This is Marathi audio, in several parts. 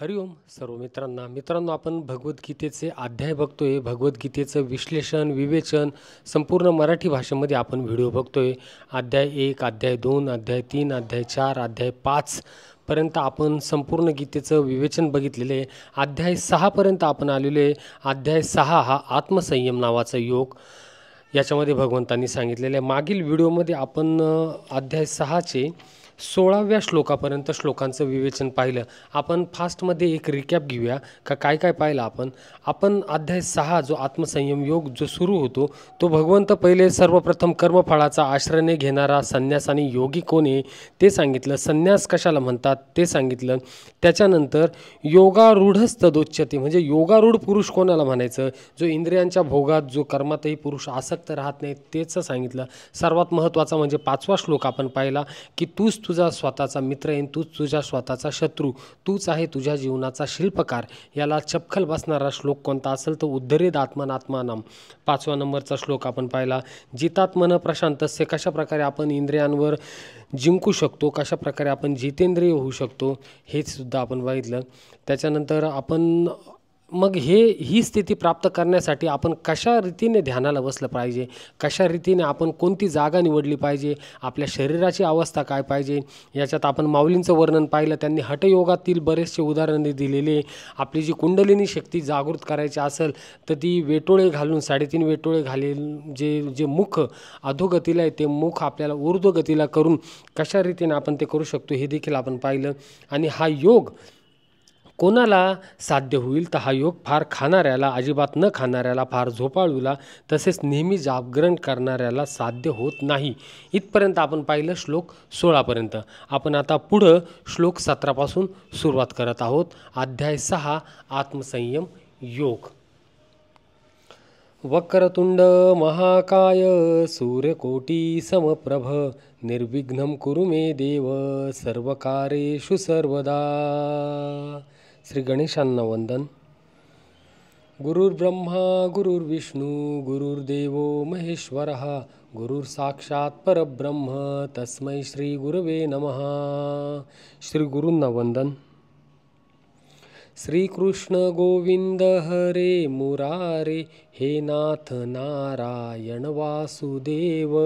हरिओम सर्व मित्रांनो आपण भगवद्गीतेचे अध्याय बघतोय. भगवद्गीतेचं विश्लेषण विवेचन संपूर्ण मराठी भाषेमध्ये आपण व्हिडिओ बघतोय. अध्याय 1, अध्याय 2, अध्याय 3, अध्याय 4, अध्याय 5 पर्यंत आपण संपूर्ण गीतेचं विवेचन बघितलेले आहे. अध्याय 6 पर्यंत आपण आलेलो आहे. अध्याय 6 हा आत्मसंयम नावाचा योग याच्यामध्ये भगवंतांनी सांगितलेले आहे. मागील व्हिडिओमध्ये आपण अध्याय 6चे 16व्या श्लोकापर्यंत श्लोकांचं विवेचन पाहिलं. आपण फास्टमध्ये एक रिकॅप घेऊया का काय काय पाहिलं आपण अध्याय 6 जो आत्मसंयम योग जो सुरू होतो तो भगवंत पहिले सर्वप्रथम कर्मफळाचा आश्रय न घेणारा संन्यास आणि योगी कोण आहे ते सांगितलं. संन्यास कशाला म्हणतात ते सांगितलं. त्याच्यानंतर योगारूढस्तदोच्यते म्हणजे योगारूढ पुरुष कोणाला म्हणायचं, जो इंद्रियांच्या भोगात जो कर्मातही पुरुष आसक्त राहत नाही तेच सांगितलं. सर्वात महत्त्वाचा म्हणजे 5वा श्लोक आपण पाहिला की तूच तुझा स्वतःचा मित्र आहे, तूच तुझ्या स्वतःचा शत्रू, तूच आहे तुझ्या जीवनाचा शिल्पकार. याला चपखल बसणारा श्लोक कोणता असेल तर उद्धरेद आत्मनात्मानाम 5व्या नंबरचा श्लोक आपण पाहिला. जितात्मन प्रशांतस्य कशाप्रकारे आपण इंद्रियांवर जिंकू शकतो, कशाप्रकारे आपण जितेंद्रिय होऊ शकतो हेच सुद्धा आपण बघितलं. त्याच्यानंतर आपण मग ही स्थिती प्राप्त करण्यासाठी आपण कशा रीतीने ध्यानाला बसलं पाहिजे, कशा रीतीने आपण कोणती जागा निवडली पाहिजे, आपल्या शरीराची अवस्था काय पाहिजे याच्यात आपण माऊलींचं वर्णन पाहिलं. त्यांनी हठयोगातील बरेचसे उदाहरणे दिलेले. आपली जी कुंडलिनी शक्ती जागृत करायची असेल तर ती वेटोळे घालून 3.5 वेटोळे घालेल जे मुख अधोगतीला आहे ते मुख आपल्याला ऊर्ध्वगतीला करून कशा रीतीने आपण ते करू शकतो हे देखील आपण पाहिलं. आणि हा योग कोणाला साध्य होईल तर हा योग फार खाणाऱ्याला, अजिबात न खाणाऱ्याला, फार झोपाळूला तसेच नेहमी जागरण करणाऱ्याला साध्य होत नाही. इथपर्यंत आपण पाहिलं श्लोक 16पर्यंत. आपण आता पुढं श्लोक 17पासून सुरुवात करत आहोत. अध्याय 6 आत्मसंयम योग. वक्रतुंड महाकाय सूर्यकोटी समप्रभ निर्विघ्नं कुरु मे देव सर्वकार्येषु सर्वदा. श्री गणेशांना वंदन. गुरुर्ब्रह्मा गुरुर्विष्णू गुरुर्देवो महेश्वरः गुरुर साक्षात परब्रह्म तस्मै श्री गुरवे नमः. श्री गुरूंना वंदन. श्रीकृष्ण गोविंद हरे मुरारे हे नाथ नारायण वासुदेव.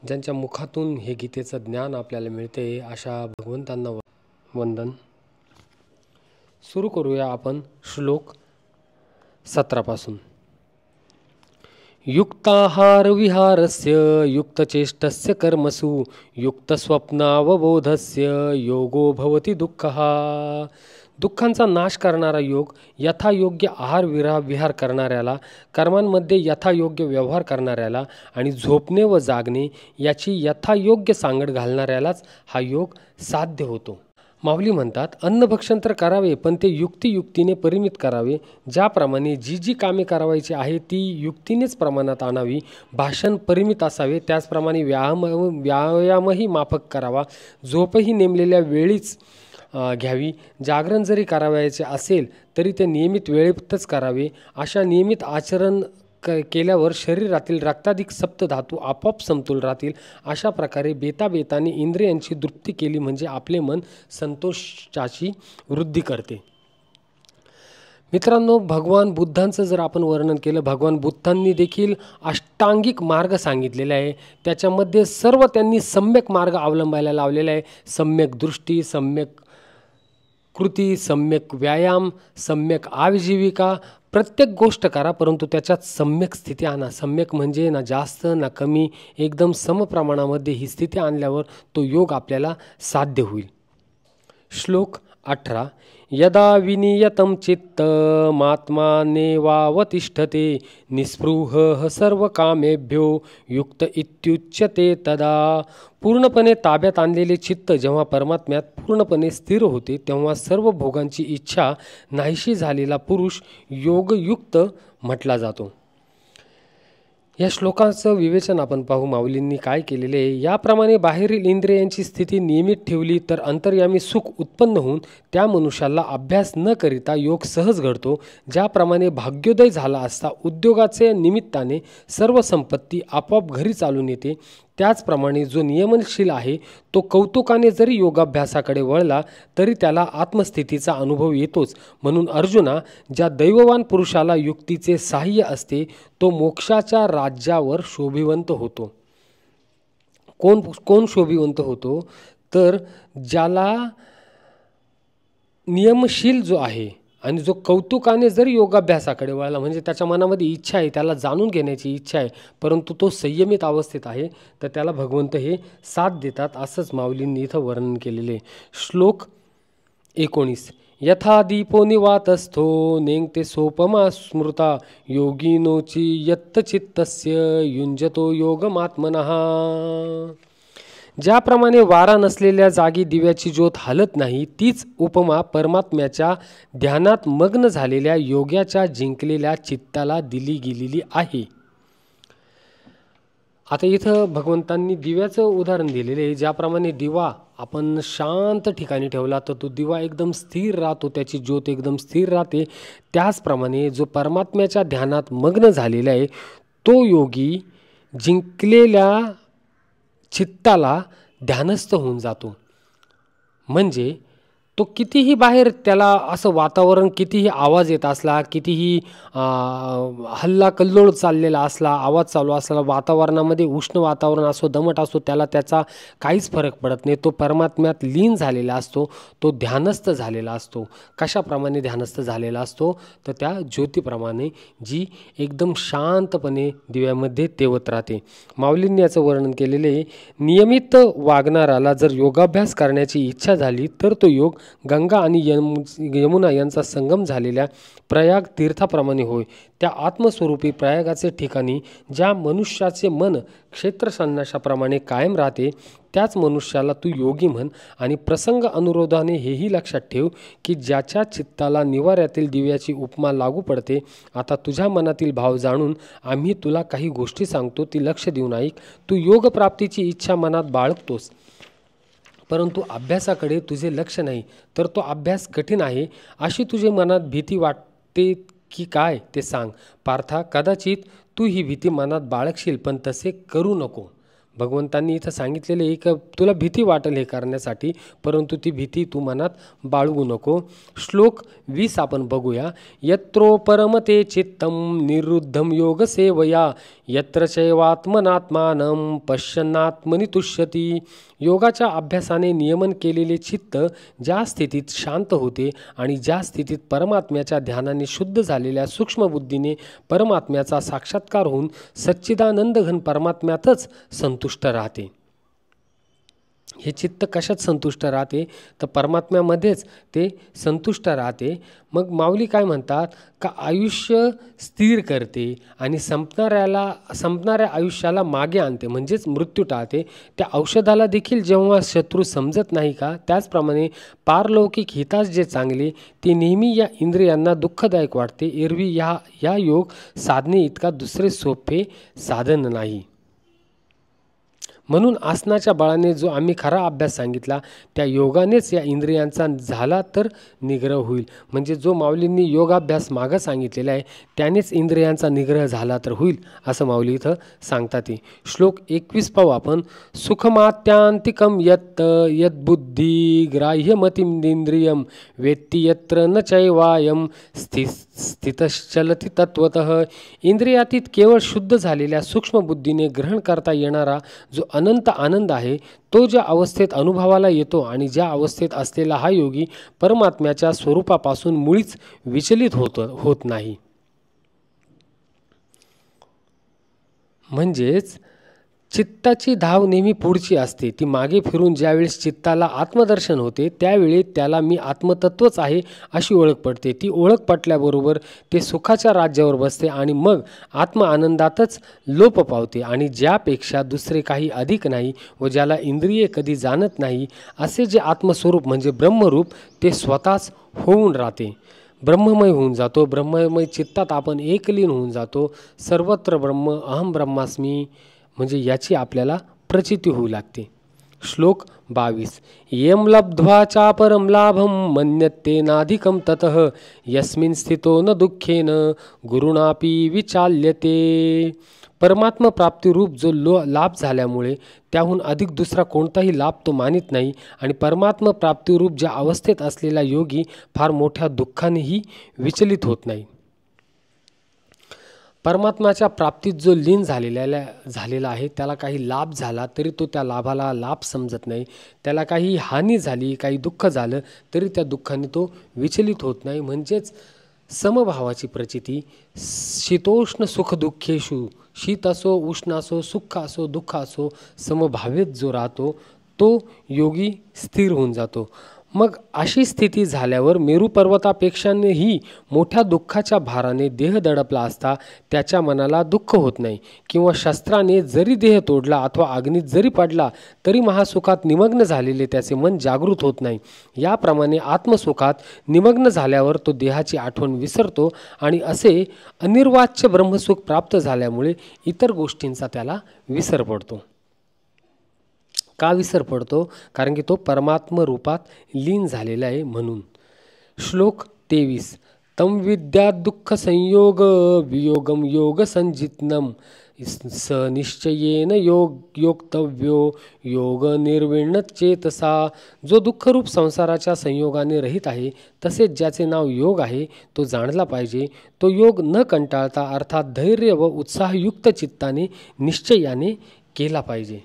ज्यांच्या मुखातून हे गीतेचं ज्ञान आपल्याला मिळते अशा भगवंतांना वंदन. सुरू करूया आपण श्लोक 17पासून. युक्ताहार विहारस्य युक्तचेष्टस्य कर्मसु युक्तस्वप्नावबोधस्य योगो भवति दुःखः. दुःखांचा नाश करणारा योग, यथायोग्य आहार विहार करणाऱ्याला, कर्मांमध्ये यथायोग्य व्यवहार करणाऱ्याला आणि झोपणे व जागणे याची यथायोग्य सांगड घालणाऱ्यालाच हा योग साध्य होतो. माऊली म्हणतात, अन्नभक्षण तर करावे पण ते युक्तियुक्तीने परिमित करावे. ज्याप्रमाणे जी कामे करावायची आहे ती युक्तीनेच प्रमाणात आणावी. भाषण परिमित असावे, त्याचप्रमाणे व्यायामही माफक करावा. झोपही नेमलेल्या वेळीच घ्यावी. जागरण जरी करावयाचे असेल तरी ते नियमित वेळेतच करावे. अशा नियमित आचरण केल्यावर शरीरातील रक्ताधिक सप्तधातू आपोआप समतोल राहतील. अशा प्रकारे बेताबेताने इंद्रियांची तृप्ती केली म्हणजे आपले मन संतोषाची वृद्धी करते. मित्रांनो, भगवान बुद्धांचं जर आपण वर्णन केलं, भगवान बुद्धांनी देखील अष्टांगिक मार्ग सांगितलेला आहे. त्याच्यामध्ये सर्व त्यांनी सम्यक मार्ग अवलंबायला लावलेला आहे. सम्यक दृष्टी, सम्यक कृती, सम्यक व्यायाम, सम्यक आजीविका. प्रत्येक गोष्ट करा परंतु त्याच्यात सम्यक स्थिती आणा. सम्यक म्हणजे ना जास्त ना कमी, एकदम समप्रमाणामध्ये ही स्थिती आणल्यावर तो योग आपल्याला साध्य होईल. श्लोक 18. यदा विनियतं चित्तमात्मानेवावतिष्ठते निस्पृहः सर्वकामेभ्यो युक्त इत्युच्यते तदा. पूर्णपणे ताब्यात आणलेले चित्त जेव्हा परमात्म्यात पूर्णपणे स्थिर होते तेव्हा सर्व भोगांची इच्छा नाहीशी झालेला पुरुष योगयुक्त म्हटला जातो. या श्लोकाचं विवेचन आपण पाहू. माऊलींनी काय केलेले आहे. याप्रमाणे बाहेरील इंद्रियांची स्थिती नियमित ठेवली तर अंतर्यामी सुख उत्पन्न होऊन त्या मनुष्याला अभ्यास न करिता योग सहज घडतो. ज्याप्रमाणे भाग्योदय झाला असता उद्योगाचे निमित्ताने सर्व संपत्ती आपोआप घरी चालून येते त्याचप्रमाणे जो नियमनशील आहे तो कौतुकाने जरी योगाभ्यासाकडे वळला तरी त्याला आत्मस्थितीचा अनुभव येतोच. म्हणून अर्जुना, ज्या दैववान पुरुषाला युक्तीचे साह्य असते तो मोक्षाच्या राज्यावर शोभिवंत होतो. कोण शोभिवंत होतो? तर ज्याला नियमशील जो आहे आणि जो कौतुकाने जरी योगाभ्यासाकडे वळला, म्हणजे त्याच्या मनामध्ये इच्छा आहे, त्याला जाणून घेण्याची इच्छा आहे, परंतु तो संयमित अवस्थेत आहे, तर त्याला भगवंत हे साथ देतात. असंच माऊलींनी इथं वर्णन केलेले. श्लोक 19. यथा दीपो निवातस्थो नेंगते सोपमा स्मृता योगिनोची यत्तचित्तस्य युंजतो योगमात्मनः. ज्याप्रमाणे वारा नसलेल्या जागी दिव्याची ज्योत हलत नाही, तीच उपमा परमात्म्याच्या ध्यानात मग्न झालेल्या योग्याच्या जिंकलेल्या चित्ताला दिली गेलेली आहे. आता इथं भगवंतांनी दिव्याचं उदाहरण दिलेले आहे. ज्याप्रमाणे दिवा आपण शांत ठिकाणी ठेवला तर तो दिवा एकदम स्थिर राहतो, त्याची ज्योत एकदम स्थिर राहते. त्याचप्रमाणे जो परमात्म्याच्या ध्यानात मग्न झालेला आहे तो योगी जिंकलेल्या चित्ताला ध्यानस्थ होऊन जातो. म्हणजे तो कितीही बाहेर त्याला असं वातावरण, कितीही आवाज येत असला, कितीही हल्ला कल्लोळ चाललेला असला, आवाज चालू असला, वातावरणामध्ये उष्ण वातावरण असो, दमट असो, त्याला त्याचा काहीच फरक पडत नाही. तो परमात्म्यात लीन झालेला असतो, तो ध्यानस्थ झालेला असतो. कशाप्रमाणे ध्यानस्थ झालेला असतो? तर त्या ज्योतीप्रमाणे जी एकदम शांतपणे दिव्यामध्ये तेवत राहते. माऊलींनी याचं वर्णन केलेले. नियमित वागणाराला जर योगाभ्यास करण्याची इच्छा झाली तर तो योग गंगा आणि यमुना यांचा संगम झालेल्या प्रयाग तीर्थाप्रमाणे होय. त्या आत्मस्वरूपी प्रयागाचे ठिकाणी ज्या मनुष्याचे मन क्षेत्रसन्यासाप्रमाणे कायम राहते त्याच मनुष्याला तू योगी म्हण. आणि प्रसंग अनुरोधाने हेही लक्षात ठेव की ज्याच्या चित्ताला निवाऱ्यातील दिव्याची उपमा लागू पडते. आता तुझ्या मनातील भाव जाणून आम्ही तुला काही गोष्टी सांगतो, ती लक्ष देऊन ऐक. तू योगप्राप्तीची इच्छा मनात बाळगतोस, परंतु अभ्यासाकडे तुझे लक्ष नाही, तर तो अभ्यास कठीण आहे अशी तुझे मनात भीती वाटते की काय ते सांग. पार्था, कदाचित तू ही भीती मनात बाळगशील, पण तसे करू नको. भगवंतांनी इथं सांगितलेले एक तुला भीती वाटेल हे करण्यासाठी, परंतु ती भीती तू मनात बाळगू नको. श्लोक 20 आपण बघूया. यत्रो परमते चित्तम निरुद्धम योग सेवया यत्र चैवात्मनात्मानं पश्यन्नात्मनि तुष्यति. योगाच्या अभ्यासाने नियमन केलेले चित्त ज्या स्थितीत शांत होते आणि ज्या स्थितीत परमात्म्याच्या ध्यानाने शुद्ध झालेल्या सूक्ष्मबुद्धीने परमात्म्याचा साक्षात्कार होऊन सच्चिदानंद घन परमात्म्यातच संतुष्ट राहते. हे चित्त कशात संतुष्ट राहते? तर परमात्म्यामध्येच ते संतुष्ट राहते. मग माऊली काय म्हणतात का आयुष्य स्थिर करते आणि संपणाऱ्या आयुष्याला मागे आणते, म्हणजेच मृत्यू टाळते. त्या औषधाला देखील जेव्हा शत्रू समजत नाही का, त्याचप्रमाणे पारलौकिक हितास जे चांगले ते नेहमी या इंद्रियांना दुःखदायक वाटते. एरवी या योग साधने इतका दुसरे सोपे साधन नाही. म्हणून आसनाच्या बळाने जो आम्ही खरा अभ्यास सांगितला त्या योगानेच या इंद्रियांचा झाला तर निग्रह होईल. म्हणजे जो माऊलींनी योगाभ्यास मागं सांगितलेला आहे त्यानेच इंद्रियांचा निग्रह झाला तर होईल असं माऊली इथं सांगतात. श्लोक 21 पाहू आपण. सुखमात्यांतिकम यत् यद्बुद्धी ग्राह्यमतींद्रियम वेत्ती यत्र न चैवायम स्थितश्चलति तत्वतः. इंद्रियातीत केवळ शुद्ध झालेल्या सूक्ष्म बुद्धीने ग्रहण करता येणारा जो अनंत आनंद आहे तो ज्या अवस्थेत अनुभवाला येतो आणि ज्या अवस्थेत असलेला हा योगी परमात्म्याच्या स्वरूपापासून मुळीच विचलित होत नाही. म्हणजेच चित्ताची धाव नेहमी पुढची असते. ती मागे फिरून ज्यावेळेस चित्ताला आत्मदर्शन होते त्यावेळी त्याला मी आत्मतत्वच आहे अशी ओळख पडते. ती ओळख पटल्याबरोबर ते सुखाच्या राज्यावर बसते आणि मग आत्म आनंदातच लोप पावते. आणि ज्यापेक्षा दुसरे काही अधिक नाही व ज्याला इंद्रिये कधी जाणत नाही असे जे आत्मस्वरूप म्हणजे ब्रह्मरूप ते स्वतःच होऊन राहते, ब्रह्ममय होऊन जातो. ब्रह्ममय चित्तात आपण एकलीन होऊन जातो. सर्वत्र ब्रह्म अहम ब्रह्मास्मी म्हणजे याची आपल्याला प्रचिती होऊ लागते. श्लोक 22. यम लब्ध्वा चापरम लाभम मन्यतेनाधिकम ततः यस्मिन् स्थितो न दुःखेन गुरुणापि विचाल्यते. परमात्म प्राप्तिरूप जो लाभ झाल्यामुळे त्याहून अधिक दुसरा कोणताही लाभ तो मानित नाही आणि परमात्म प्राप्तिरूप ज्या अवस्थेत असलेला योगी फार मोठ्या दुःखानेही विचलित होत नाही. परमात्म्याच्या प्राप्तीत जो लीन झालेला आहे त्याला काही लाभ झाला तरी तो त्या लाभाला लाभ समजत नाही. त्याला काही हानी झाली, काही दुःख झालं तरी त्या दुःखाने तो विचलित होत नाही. म्हणजेच समभावाची प्रचिती. शीतोष्ण सुख दुःखेषु, शीत असो उष्ण असो सुख असो दुःख असो समभावेत जो राहतो तो योगी स्थिर होऊन जातो. मग अशी स्थिती झाल्यावर मेरू पर्वतापेक्षाही मोठ्या दुःखाच्या भाराने देह दडपला असता त्याच्या मनाला दुःख होत नाही. किंवा शस्त्राने जरी देह तोडला अथवा अग्नीत जरी पडला तरी महासुखात निमग्न झालेले त्याचे मन जागृत होत नाही. याप्रमाणे आत्मसुखात निमग्न झाल्यावर तो देहाची आठवण विसरतो आणि असे अनिर्वाच्य ब्रह्मसुख प्राप्त झाल्यामुळे इतर गोष्टींचा त्याला विसर पडतो. का विसर पडतो? कारण की तो परमात्म रूपात लीन झालेला आहे म्हणून. श्लोक 23. तम विद्या दुःख संयोग वियोगम योग संजितनम स निश्चयेन योक्तव्यो योग निर्विण्ण चेतसा. जो दुःखरूप संसाराच्या संयोगाने रहित आहे तसेच ज्याचे नाव योग आहे तो जाणला पाहिजे. तो योग न कंटाळता अर्थात धैर्य व उत्साहयुक्त चित्ताने निश्चयाने केला पाहिजे.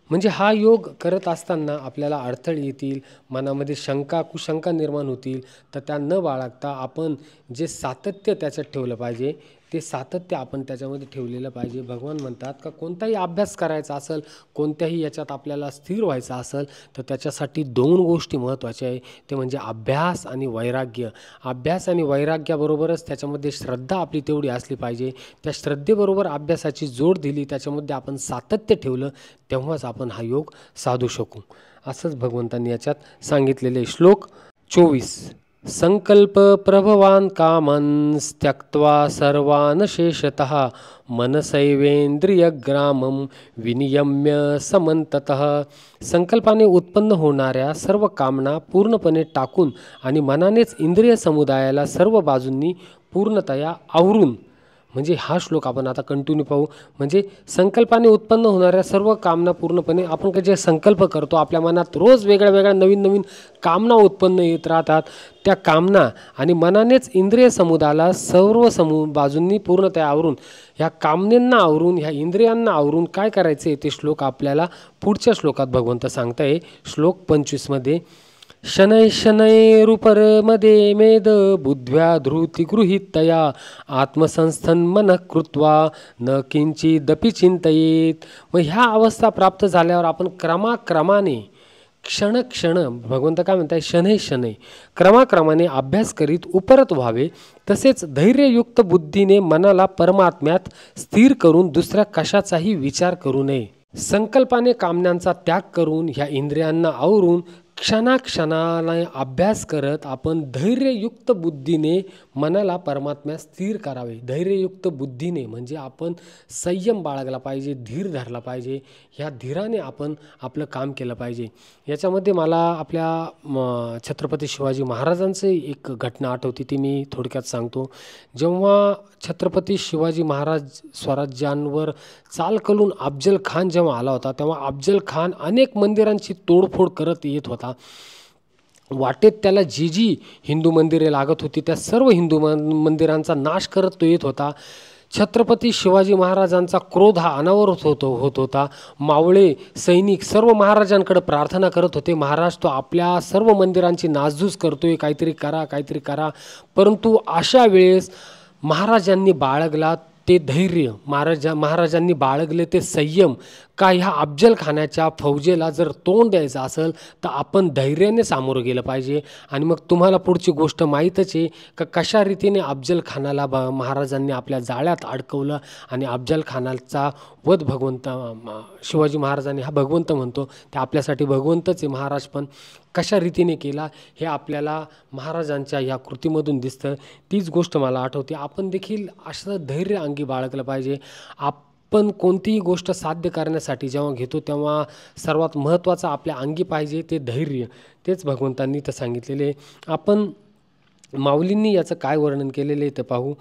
म्हणजे हा योग करत असताना आपल्याला अडथळे येतील, मनामध्ये शंका कुशंका निर्माण होतील, तर त्या न बाळगता आपण जे सातत्य त्याच्यात ठेवलं पाहिजे ते सातत्य आपण त्याच्यामध्ये ठेवलेलं पाहिजे. भगवान म्हणतात का कोणताही अभ्यास करायचा असेल, कोणत्याही याच्यात आपल्याला स्थिर व्हायचं असेल तर त्याच्यासाठी 2 गोष्टी महत्त्वाच्या आहे. ते म्हणजे अभ्यास आणि वैराग्य. अभ्यास आणि वैराग्याबरोबरच त्याच्यामध्ये श्रद्धा आपली तेवढी असली पाहिजे. त्या श्रद्धेबरोबर अभ्यासाची जोड दिली, त्याच्यामध्ये आपण सातत्य ठेवलं तेव्हाच आपण हा योग साधू शकू. असंच भगवंतांनी याच्यात सांगितलेले. श्लोक 24. संकल्प प्रभवान कामन त्यक्त्वा सर्वान शेषतः मनसैवेंद्रियग्रामं विनियम्य समंततः. संकल्पाने उत्पन्न होणाऱ्या सर्व कामना पूर्णपणे टाकून आणि मनानेच इंद्रिय समुदायाला सर्व बाजूंनी पूर्णतया आवरून. म्हणजे हा श्लोक आपण आता कंटिन्यू पाहू. म्हणजे संकल्पाने उत्पन्न होणाऱ्या सर्व कामना पूर्णपणे आपण जे संकल्प करतो आपल्या मनात रोज वेगळ्या वेगळ्या नवीन नवीन कामना उत्पन्न येत राहतात. त्या कामना आणि मनानेच इंद्रिय समुदायाला सर्व बाजूंनी पूर्णतया आवरून, ह्या कामनेंना आवरून, ह्या इंद्रियांना आवरून काय करायचे ते श्लोक आपल्याला पुढच्या श्लोकात भगवंत सांगताय. श्लोक 25 मध्ये शनै शनैरुपरमदे मेद बुद्ध्या धृती गृहीतया आत्मसंस्थन मन कृत्वा न किंचिदपि चिंतयेत. मग ह्या अवस्था प्राप्त झाल्यावर आपण क्रमाक्रमाने क्षण क्षण, भगवंत काय म्हणताय, शनै शनै क्रमाक्रमाने अभ्यास करीत उपरत व्हावे. तसेच धैर्ययुक्त बुद्धीने मनाला परमात्म्यात स्थिर करून दुसऱ्या कशाचाही विचार करू नये. संकल्पाने कामनांचा त्याग करून ह्या इंद्रियांना आवरून क्षणाक्षणाला अभ्यास करत आपण धैर्ययुक्त बुद्धीने मनाला परमात्म्यात स्थिर करावे. धैर्ययुक्त बुद्धीने म्हणजे आपण संयम बाळगला पाहिजे, धीर धरला पाहिजे. ह्या धीराने आपण आपलं काम केलं पाहिजे. याच्यामध्ये मला आपल्या छत्रपती शिवाजी महाराजांचं एक घटना आठवते, ती मी थोडक्यात सांगतो. जेव्हा छत्रपती शिवाजी महाराज स्वराज्यांवर चाल करून अफजल खान जेव्हा आला होता तेव्हा अफजल खान अनेक मंदिरांची तोडफोड करत येत होता. वाटेत त्याला जी जी हिंदू मंदिरे लागत होती त्या सर्व हिंदू मंदिरांचा नाश करत तो येत होता. छत्रपती शिवाजी महाराजांचा क्रोध हा अनावरत होत होता. मावळे सैनिक सर्व महाराजांकडे प्रार्थना करत होते, महाराज तो आपल्या सर्व मंदिरांची नासधूस करतोय, काहीतरी करा काहीतरी करा. परंतु अशा वेळेस महाराजांनी बाळगला ते धैर्य, महाराजांनी बाळगले ते संयम. का ह्या अफजल खानाच्या फौजेला जर तोंड द्यायचं असेल तर आपण धैर्याने सामोरं गेलं पाहिजे. आणि मग तुम्हाला पुढची गोष्ट माहीतच आहे का कशा रीतीने अफजल खानाला महाराजांनी आपल्या जाळ्यात अडकवलं आणि अफजल खानाचा वध शिवाजी महाराजांनी, हा भगवंत म्हणतो ते आपल्यासाठी भगवंतच आहे महाराज, पण कशा रीतीने केला हे आपल्याला महाराजांच्या ह्या कृतीमधून दिसतं. तीच गोष्ट मला आठवते. आपण देखील असं धैर्य अंगी बाळगलं पाहिजे. आपण कोणतीही गोष्ट साध्य करण्यासाठी जेव्हा घेतो तेव्हा सर्वात महत्त्वाचं आपल्या अंगी पाहिजे ते धैर्य. तेच भगवंतांनी तर सांगितलेले. आपण माऊलींनी याचं काय वर्णन केलेलं आहे ते पाहू.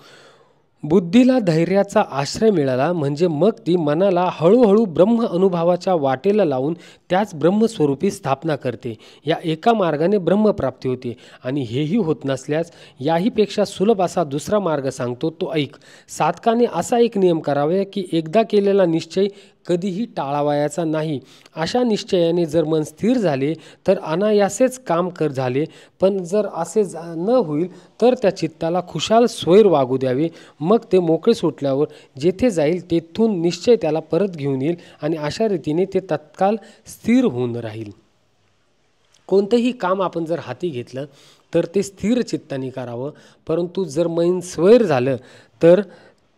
बुद्धीला धैर्याचा आश्रय मिळाला म्हणजे मग ती मनाला हळूहळू ब्रह्म अनुभवाच्या वाटेला लावून त्याच ब्रह्मस्वरूपी स्थापना करते. या एका मार्गाने ब्रह्मप्राप्ती होते. आणि हेही होत नसल्यास याहीपेक्षा सुलभ असा दुसरा मार्ग सांगतो, तो ऐक. साधकाने असा एक नियम करावा की एकदा केलेला निश्चय कधीही टाळावयाचा नाही. अशा निश्चयाने जर मन स्थिर झाले तर अनायासेच काम झाले. पण जर असे न होईल तर त्या चित्ताला खुशाल स्वैर वागू द्यावे. मग ते मोकळे सुटल्यावर जेथे जाईल तेथून निश्चय त्याला परत घेऊन येईल आणि अशा रीतीने ते तत्काल स्थिर होऊन राहील. कोणतंही काम आपण जर हाती घेतलं तर ते स्थिर चित्ताने करावं. परंतु जर मन स्वैर झालं तर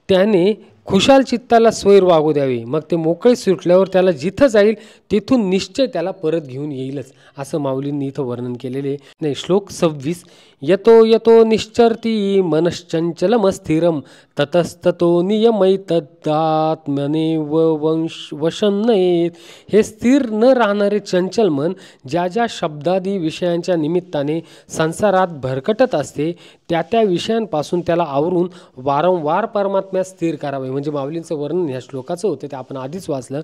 त्याने खुशाल चित्ताला स्वैर वागू द्यावे. मग ते मोकळे सुटल्यावर त्याला जिथं जाईल तेथून निश्चय त्याला परत घेऊन येईलच, असं माऊलींनी इथं वर्णन केलेले नाही. श्लोक 26. यतो यतो निश्चरती मनश्चंचलमस्थिरम ततस्ततो नियमैतदात्मनेव वशं नयेत. हे स्थिर न राहणारे चंचल मन ज्या ज्या शब्दादी विषयांच्या निमित्ताने संसारात भरकटत असते त्या त्या विषयांपासून त्याला आवरून वारंवार परमात्म्यात स्थिर करावे. म्हणजे माऊलींचं वर्णन ह्या श्लोकाचं होतं, ते आपण आधीच वाचलं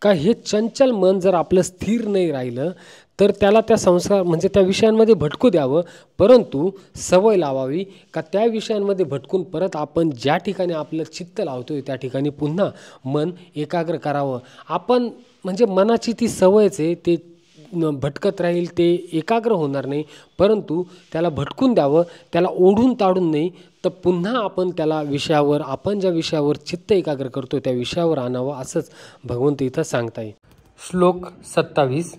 का हे चंचल मन जर आपलं स्थिर नाही राहिलं तर त्याला त्या संसार म्हणजे त्या विषयांमध्ये भटकू द्यावं. परंतु सवय लावावी का त्या विषयांमध्ये भटकून परत आपण ज्या ठिकाणी आपलं चित्त लावतोय त्या ठिकाणी पुन्हा मन एकाग्र करावं. आपण म्हणजे मनाची ती सवयच आहे, ते भटकत राहील, ते एकाग्र होणार नाही. परंतु त्याला भटकून द्यावं, त्याला ओढून ताडून नाही, तर पुन्हा आपण त्याला विषयावर, आपण ज्या विषयावर चित्त एकाग्र करतो त्या विषयावर आणावं, असंच भगवंत इथं सांगता येईल. श्लोक 27.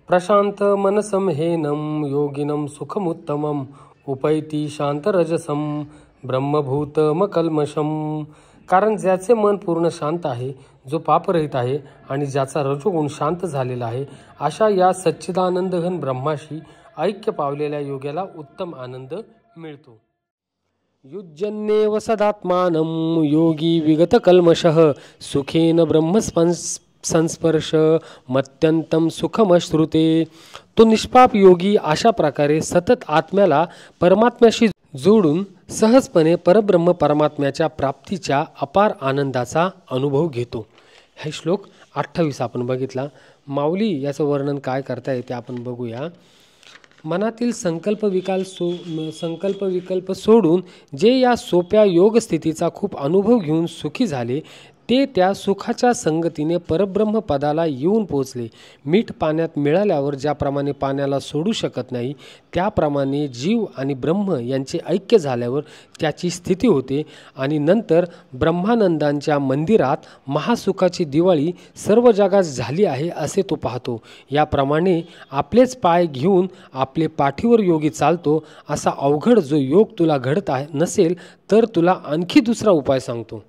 प्रशांत मनसम हेनम योगिनम सुखमुत्तमम उपैती शांतरजसम ब्रह्मभूतमकल्मषम. कारण ज्याचे मन पूर्ण शांत आहे, जो पापरहित आहे आणि ज्याचा रजोगुण शांत झालेला आहे, अशा या सच्चिदानंदघन ब्रह्माशी ऐक्य पावलेल्या योग्याला उत्तम आनंद मिळतो. युज्यन्नेव सदात्मानं योगी विगत कल्मषः सुखेन ब्रह्मसंस्पर्श मत्यंतम सुखमश्रुते. तो निष्पाप योगी अशा प्रकारे सतत आत्म्याला परमात्म्याशी जोडून सहजपणे परब्रह्म परमात्म्याच्या प्राप्तीच्या अपार आनंदाचा अनुभव घेतो. हे श्लोक 28 आपण बघितला. माऊली याचं वर्णन काय करताय ते आपण बघूया. मनातील संकल्प विकल्प सोडून जे या सोप्या योग स्थितीचा खूप अनुभव घेऊन सुखी झाले ते त्या सुखाच्या संगतीने परब्रह्म पदाला येऊन पोचले. मीठ पाण्यात मिळाल्यावर ज्याप्रमाणे पाण्याला सोडू शकत नाही त्याप्रमाणे जीव आणि ब्रह्म यांचे ऐक्य झाल्यावर त्याची स्थिती होते आणि नंतर ब्रह्मानंदांच्या मंदिरात महासुखाची दिवाळी सर्व जगात झाली आहे असे तो पाहतो. याप्रमाणे आपलेच पाय घेऊन आपले पाठीवर योगी चालतो. असा अवघड जो योग तुला घडत नसेल तर तुला आणखी दुसरा उपाय सांगतो.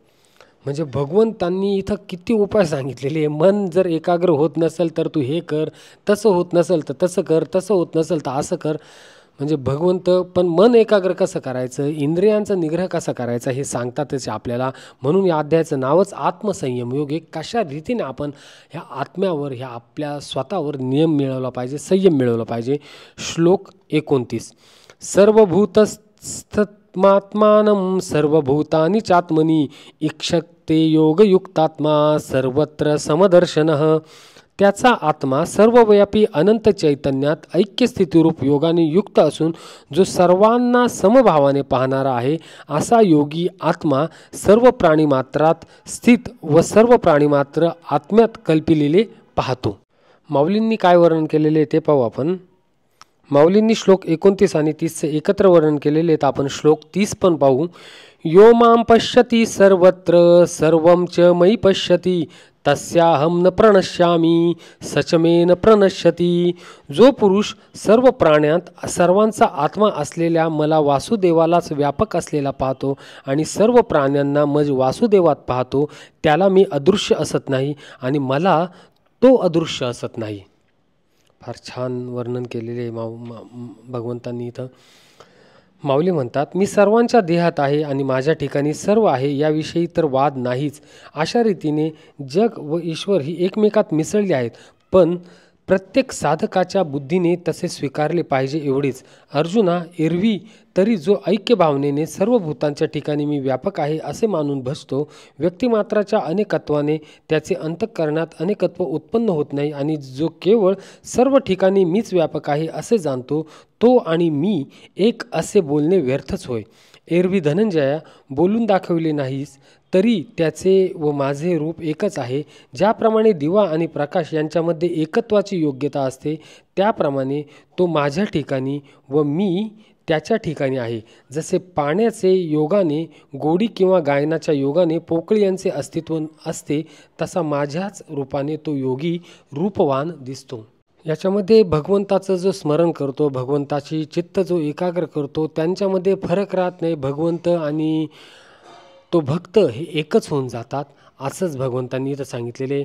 म्हणजे भगवंतांनी इथं किती उपाय सांगितलेले आहे. मन जर एकाग्र होत नसेल तर तू हे कर, तसं होत नसेल तर तसं कर, तसं होत नसेल तर असं कर. म्हणजे भगवंत पण मन एकाग्र कसं करायचं, इंद्रियांचा निग्रह कसा करायचा हे सांगतातच आपल्याला. म्हणून या अध्यायाचं नावच आत्मसंयम योग आहे. कशा रीतीने आपण ह्या आत्म्यावर, ह्या आपल्या स्वतःवर नियम मिळवला पाहिजे, संयम मिळवला पाहिजे. श्लोक 29. सर्वभूतस्थमात्मानं सर्वभूतानि चात्मनि इक्षते योगयुक्तात्मा सर्वत्र समदर्शनः. त्याचा आत्मा सर्वव्यापी अनंत चैतन्यात ऐक्यस्थितीरूप योगाने युक्त असून जो सर्वांना समभावाने पाहणारा आहे असा योगी आत्मा सर्व प्राणीमात्रात स्थित व सर्व प्राणीमात्र आत्म्यात कल्पिलेले पाहतो. माऊलींनी काय वर्णन केलेले ते पाहू आपण. माऊलींनी श्लोक 29 आणि 30 एकत्र वर्णन केलेले आहेत. आपण श्लोक 30 पण पाहू. यो मां पश्यति सर्वत्र सर्वं च मयि पश्यति तस्याहं न प्रणश्यामी सचमेन प्रणश्यती. जो पुरुष सर्व प्राण्यात सर्वांचा आत्मा असलेल्या मला वासुदेवालाच व्यापक असलेला पाहतो आणि सर्व प्राण्यांना मज वासुदेवात पाहतो त्याला मी अदृश्य असत नाही आणि मला तो अदृश्य असत नाही. फार छान वर्णन केलेले भगवंतांनी इथं. माऊली म्हणतात, मी सर्वांच्या देहात आहे आणि माझ्या ठिकाणी सर्व आहे याविषयी तर वाद नाहीच. अशा रीतीने जग व ईश्वर ही एकमेकात मिसळली आहेत, पण प्रत्येक साधकाच्या बुद्धीने तसे स्वीकारले पाहिजे एवढेच. अर्जुना, एरवी तरी जो ऐक्य भावनेने सर्व भूतांच्या ठिकाणी मी व्यापक आहे असे मानून बसतो, व्यक्तिमात्राच्या अनेकत्वाने त्याचे अंतःकरणात अनेकत्व उत्पन्न होत नाही आणि जो केवळ सर्व ठिकाणी मीच व्यापक आहे असे जाणतो, तो आणि मी एक असे बोलणे व्यर्थच होय. एरवी धनंजया बोलून दाखविले नाहीस तरी त्याचे व माझे रूप एकच आहे. ज्याप्रमाणे दिवा आणि प्रकाश यांच्यामध्ये एकत्वाची योग्यता असते, त्याप्रमाणे तो माझ्या ठिकाणी व मी त्याच्या ठिकाणी आहे. जसे पाण्याचे योगाने गोडी किंवा गायनाच्या योगाने पोकळी यांचे अस्तित्व असते, तसा माझ्याच रूपाने तो योगी रूपवान दिसतो. याच्यामध्ये भगवंताचं जो स्मरण करतो, भगवंताची चित्त जो एकाग्र करतो, त्यांच्यामध्ये फरक राहत नाही. भगवंत आणि तो भक्त हे एकच होऊन जातात, असंच भगवंतांनी इथं सांगितलेले.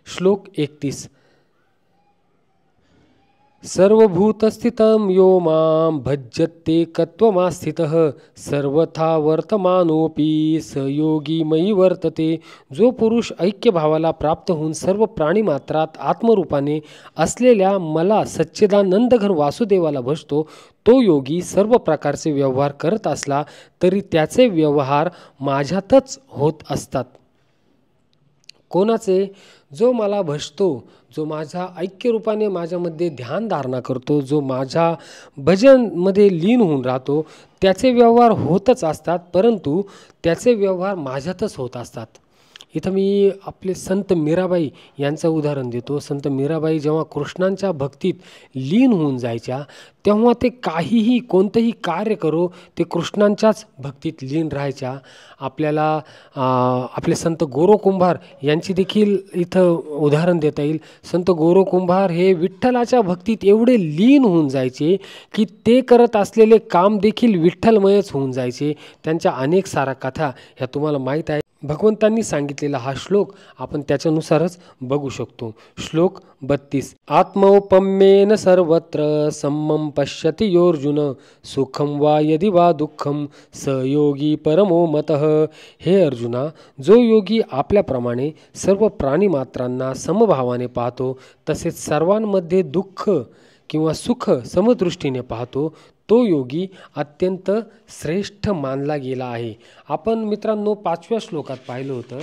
श्लोक 31. सर्वभूतस्थितं यो मां भजत्येकत्वमास्थितः सर्वथा वर्तमानोऽपि स योगी मयी वर्तते. जो पुरुष ऐक्य भावाला प्राप्त होऊन सर्व प्राणीमात्रात आत्मरूपाने असलेल्या मला सच्चिदानंदघन वासुदेवाला भजतो, तो योगी सर्व प्रकारचे व्यवहार करत असला तरी त्याचे व्यवहार माझ्यातच होत असतात. कोणाचे? जो मला भजतो, जो माझ्या ऐक्यरूपाने माझ्यामध्ये ध्यान धारणा करतो, जो माझ्या भजनमध्ये लीन होऊन राहतो, त्याचे व्यवहार होतच असतात, परंतु त्याचे व्यवहार माझ्यातच होत असतात. इथं मी आपले संत मीराबाई यांचं उदाहरण देतो. संत मीराबाई जेव्हा कृष्णांच्या भक्तीत लीन होऊन जायच्या, तेव्हा ते काहीही कोणतंही कार्य करो, ते कृष्णांच्याच भक्तीत लीन राहायच्या. आपल्याला आपले संत गोरो कुंभार यांची देखील इथं उदाहरण देता येईल. संत गोरो कुंभार हे विठ्ठलाच्या भक्तीत एवढे लीन होऊन जायचे की ते करत असलेले काम देखील विठ्ठलमयच होऊन जायचे. त्यांच्या अनेक साऱ्या कथा ह्या तुम्हाला माहीत आहे. भगवंतांनी सांगितलेला हा श्लोक आपण त्याच्यानुसारच बघू शकतो. श्लोक 32. आत्मौपम्येन सर्वत्र समं पश्यति योर्जुन सुखम वा यदि वा दुःखम स योगी परमो मतः. हे अर्जुना, जो योगी आपल्याप्रमाणे सर्व प्राणीमात्रांना समभावाने पाहतो, तसेच सर्वांमध्ये दुःख किंवा सुख समदृष्टीने पाहतो, तो योगी अत्यंत श्रेष्ठ मानला गेला आहे. आपण मित्रांनो 5व्या श्लोकात पाहिलं होतं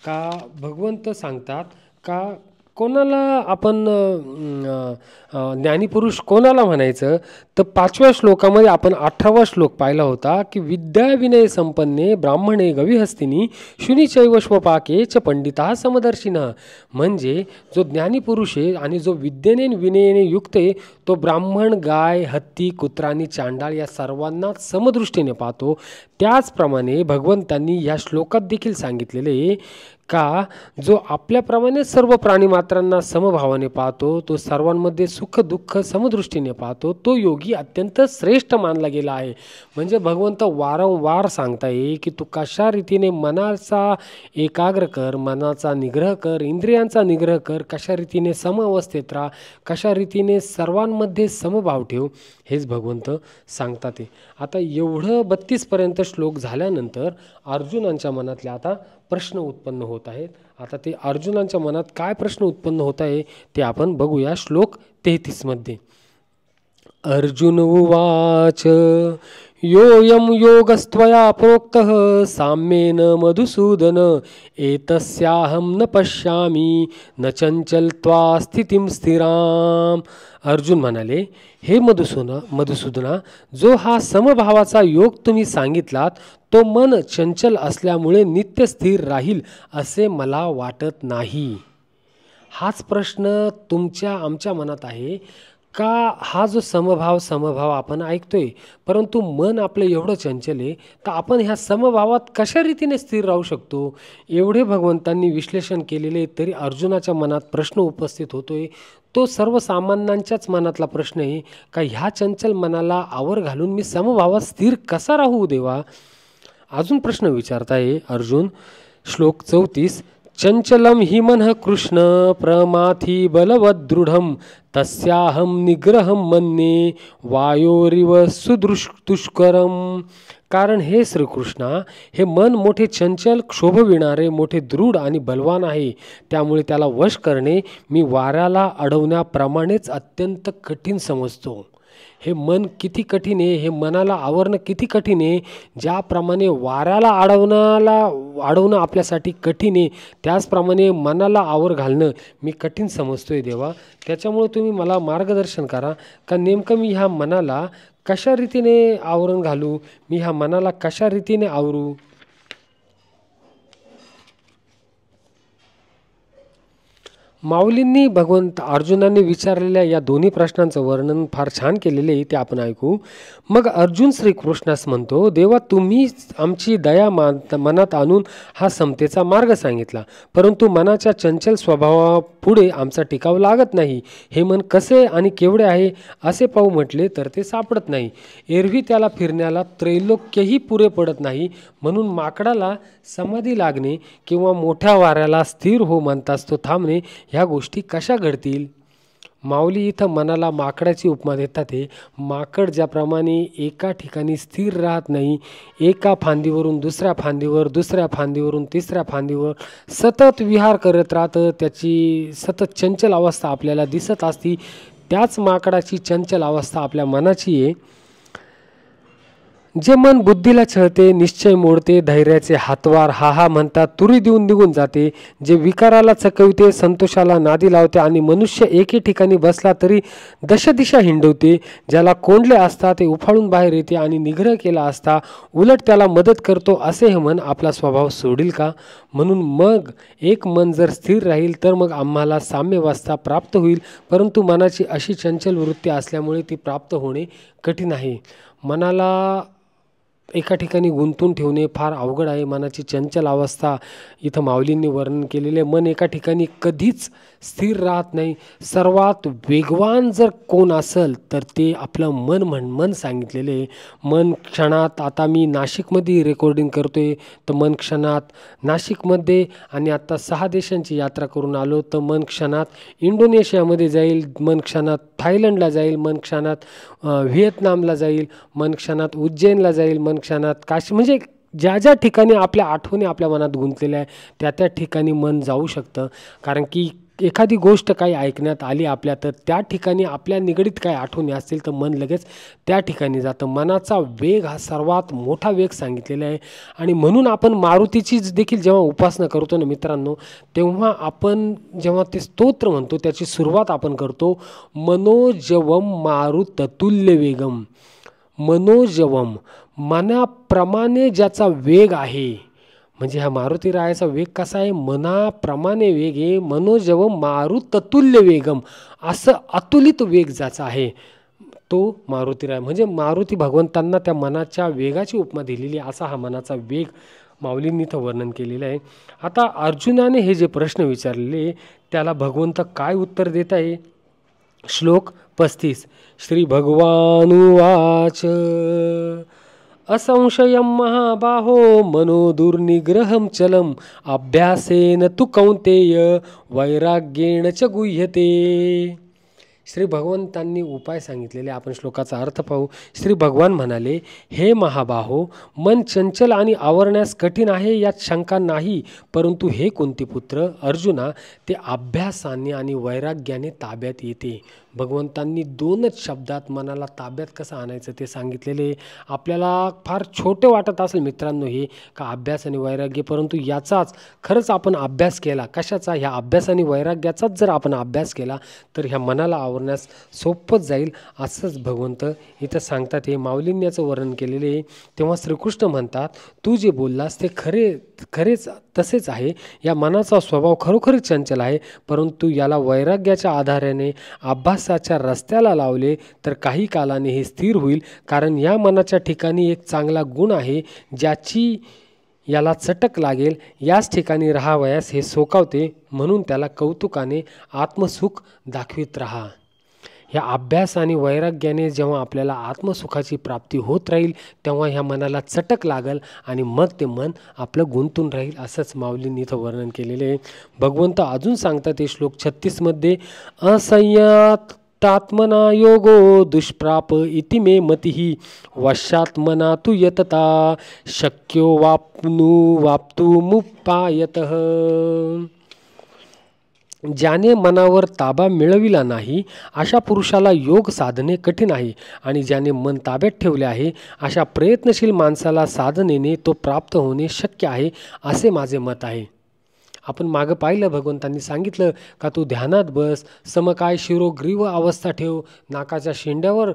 का भगवंत सांगतात का कोणाला आपण ज्ञानीपुरुष कोणाला म्हणायचं, तर 5व्या श्लोकामध्ये आपण 18वा श्लोक पाहिला होता की विद्या विनय संपन्ने ब्राह्मणे गविहस्तिनी शुनीचैव श्वपाके च पंडिता समदर्शिनः. म्हणजे जो ज्ञानीपुरुष आहे आणि जो विद्येने विनयने युक्त आहे, तो ब्राह्मण, गाय, हत्ती, कुत्रा आणि चांडाळ या सर्वांना समदृष्टीने पाहतो. त्याचप्रमाणे भगवंतांनी या श्लोकात देखील सांगितलेले का जो आपल्याप्रमाणे सर्व प्राणीमात्रांना समभावाने पाहतो, तो सर्वांमध्ये सुख दुःख समदृष्टीने पाहतो, तो योगी अत्यंत श्रेष्ठ मानला गेला आहे. म्हणजे भगवंत वारंवार सांगता येईल की तू कशा रीतीने मनाचा एकाग्र कर, मनाचा निग्रह कर, इंद्रियांचा निग्रह कर, कशा रीतीने समअवस्थेत राहा, कशा रीतीने सर्वांमध्ये समभाव ठेव, हेच भगवंत सांगतात. आता एवढं 32पर्यंत श्लोक झाल्यानंतर अर्जुनांच्या मनातले आता प्रश्न उत्पन्न होत आहेत. आता ते अर्जुनांच्या मनात काय प्रश्न उत्पन्न होत आहे ते आपण बघूया श्लोक 33 मध्ये. अर्जुन उवाच योऽयं योगस्त्वया प्रोक्तः साम्येन मधुसूदन एतस्याहं न पश्यामि न चंचलत्वा स्थितिं स्थिराम. अर्जुन म्हणाले, हे मधुसूदना, जो हा समभावाचा योग तुम्ही सांगितलात, तो मन चंचल असल्यामुळे नित्य स्थिर राहील असे मला वाटत नाही. हाच प्रश्न तुमच्या आमच्या मनात आहे का? हा जो समभाव आपण ऐकतोय, परंतु मन आपलं एवढं चंचल आहे, तर आपण ह्या समभावात कशा रीतीने स्थिर राहू शकतो? एवढे भगवंतांनी विश्लेषण केलेले तरी अर्जुनाच्या मनात प्रश्न उपस्थित होतोय. तो सर्वसामान्यांच्याच मनातला प्रश्न आहे का ह्या चंचल मनाला आवर घालून मी समभावात स्थिर कसा राहू देवा? अजून प्रश्न विचारताय अर्जुन. श्लोक 34. चंचलम हि मनः कृष्ण प्रमाथी बलवदृढम तस्याहम निग्रहम मन्ये वायोरिव सुदुष्करम. कारण हे श्रीकृष्णा, हे मन मोठे चंचल, क्षोभविणारे, मोठे दृढ आणि बलवान आहे. त्यामुळे त्याला वश करणे मी वाऱ्याला अडवण्याप्रमाणेच अत्यंत कठीण समजतो. हे मन किती कठीण आहे, हे मनाला आवरणं किती कठीण आहे. ज्याप्रमाणे वाऱ्याला अडवणं आपल्यासाठी कठीण आहे, त्याचप्रमाणे मनाला आवर घालणं मी कठीण समजतोय देवा. त्याच्यामुळे तुम्ही मला मार्गदर्शन करा का नेमकं मी ह्या मनाला कशा रीतीने आवरण घालू, मी ह्या मनाला कशा रीतीने आवरू. माऊलींनी भगवंत अर्जुनाने विचारलेल्या या दोन्ही प्रश्नांचं वर्णन फार छान केलेले आहे, ते आपण ऐकू. मग अर्जुन श्रीकृष्णास म्हणतो, देवा तुम्ही आमची दया मनात आणून हा समतेचा मार्ग सांगितला, परंतु मनाच्या चंचल स्वभावापुढे आमचा टिकाव लागत नाही. हे मन कसे आणि केवढे आहे असे पाहू म्हटले तर ते सापडत नाही. एरवी त्याला फिरण्याला त्रैलोक्यही पुरे पडत नाही. म्हणून माकडाला समाधी लागणे किंवा मोठ्या वाऱ्याला स्थिर हो म्हणताच तो थांबणे, ह्या गोष्टी कशा घडतील. माऊली इथं मनाला माकडाची उपमा देतात. हे माकड ज्याप्रमाणे एका ठिकाणी स्थिर राहत नाही, एका फांदीवरून दुसऱ्या फांदीवर, दुसऱ्या फांदीवरून तिसऱ्या फांदीवर सतत विहार करत राहतं, त्याची सतत चंचल अवस्था आपल्याला दिसत असती, त्याच माकडाची चंचल अवस्था आपल्या मनाची आहे. जे मन बुद्धीला छळते, निश्चय मोडते, धैर्याचे हातवार हा हा म्हणतात तुरी देऊन निघून जाते, जे विकाराला चकवते, संतोषाला नादी लावते आणि मनुष्य एके ठिकाणी बसला तरी दशदिशा हिंडवते, ज्याला कोंडले असता ते उफाळून बाहेर येते आणि निग्रह केला असता उलट त्याला मदत करतो, असे हे मन आपला स्वभाव सोडील का. म्हणून मग एक मन जर स्थिर राहील तर मग आम्हाला साम्यावस्था प्राप्त होईल, परंतु मनाची अशी चंचल वृत्ती असल्यामुळे ती प्राप्त होणे कठीण आहे. मनाला एका ठिकाणी गुंतून ठेवणे फार अवघड आहे. मनाची चंचल अवस्था इथं माऊलींनी वर्णन केलेले. मन एका ठिकाणी कधीच स्थिर राहत नाही. सर्वात वेगवान जर कोण असेल तर ते आपलं मन सांगितलेले. मन क्षणात, आता मी नाशिकमध्ये रेकॉर्डिंग करतोय तर मन क्षणात नाशिकमध्ये, आणि आता 6 देशांची यात्रा करून आलो तर मन क्षणात इंडोनेशियामध्ये जाईल, मन क्षणात थायलंडला जाईल, मन क्षणात व्हिएतनामला जाईल, मन क्षणात उज्जैनला जाईल, मन क्षणात काशी. म्हणजे ज्या ज्या ठिकाणी आपल्या आठवणी आपल्या मनात गुंतलेल्या आहे त्या त्या ठिकाणी मन जाऊ शकतं. कारण की एखादी गोष्ट काही ऐकण्यात आली आपल्या, तर त्या ठिकाणी आपल्या निगडीत काही आठवणी असतील तर मन लगेच त्या ठिकाणी जातं. मनाचा वेग हा सर्वात मोठा वेग सांगितलेला आहे. आणि म्हणून आपण मारुतीची देखील जेव्हा उपासना करतो ना मित्रांनो, तेव्हा आपण जेव्हा ते स्तोत्र म्हणतो त्याची सुरुवात आपण करतो, मनोजवम मारुततुल्य वेगम. मनोजवम, मनाप्रमाणे ज्याचा वेग आहे, म्हणजे हा मारुती रायाचा वेग कसा आहे, मनाप्रमाणे वेग आहे. मनोजवम मारुततुल्य वेगम, असं अतुलित वेग ज्याचा आहे तो मारुती राय. म्हणजे मारुती भगवंतांना त्या मनाच्या वेगाची उपमा दिलेली, असा हा मनाचा वेग माऊलींनी इथं वर्णन केलेलं आहे. आता अर्जुनाने हे जे प्रश्न विचारलेले त्याला भगवंत काय उत्तर देत आहे. श्लोक 35. श्री भगवानुवाच असंशयं महाबाहो मनो दुर्निग्रहं चलम अभ्यासेन तु कौंतेय वैराग्येण च गुह्यते. श्री भगवंतांनी उपाय सांगितलेले. आपण श्लोकाचा अर्थ पाहू. श्री भगवान म्हणाले, हे महाबाहो, मन चंचल आणि आवरण्यास कठीण आहे यात शंका नाही, परंतु हे कुंतीपुत्र अर्जुना, ते अभ्यासाने आणि वैराग्याने ताब्यात येते. भगवंतांनी 2च शब्दात मनाला ताब्यात कसं आणायचं ते सांगितलेले. आपल्याला फार छोटे वाटत असेल मित्रांनो हे का अभ्यास आणि वैराग्य, परंतु याचाच खरंच आपण अभ्यास केला, कशाचा, ह्या अभ्यास आणि वैराग्याचाच जर आपण अभ्यास केला तर ह्या मनाला आवरण्यास सोपंच जाईल, असंच भगवंत इथं सांगतात. हे माऊलींनी याचं वर्णन केलेले आहे. तेव्हा श्रीकृष्ण म्हणतात, तू जे बोललास ते खरेच तसेच आहे. या मनाचा स्वभाव खरोखरच चंचल आहे, परंतु याला वैराग्याच्या आधाराने अभ्यासाच्या रस्त्याला लावले तर काही कालाने हे स्थिर होईल. कारण या मनाच्या ठिकाणी एक चांगला गुण आहे ज्याची याला चटक लागेल. याच ठिकाणी राहावयास हे सोकावते, म्हणून त्याला कौतुकाने आत्मसुख दाखवित राहा. ह्या अभ्यास आणि वैराग्याने जेव्हा आपल्याला आत्मसुखाची प्राप्ती होत राहील तेव्हा ह्या मनाला चटक लागल आणि मग ते मन आपलं गुंतून राहील, असंच माऊलींनी इथं वर्णन केलेले आहे. भगवंत अजून सांगतात ते श्लोक 36 मध्ये, असंयतात्मना योगो दुष्प्राप इति मे मतिः वशात्मना तु यतता शक्यो वाप्तुमुपायतः. ज्याने मनावर ताबा मिळविला नाही अशा पुरुषाला योग साधने कठीण आहे आणि ज्याने मन ताब्यात ठेवले आहे अशा प्रयत्नशील माणसाला साधनेने तो प्राप्त होणे शक्य आहे असे माझे मत आहे. आपण मागं पाहिलं भगवंतांनी सांगितलं का तू ध्यानात बस, समकाय शिरोग्रीव अवस्था ठेव, नाकाच्या शेंड्यावर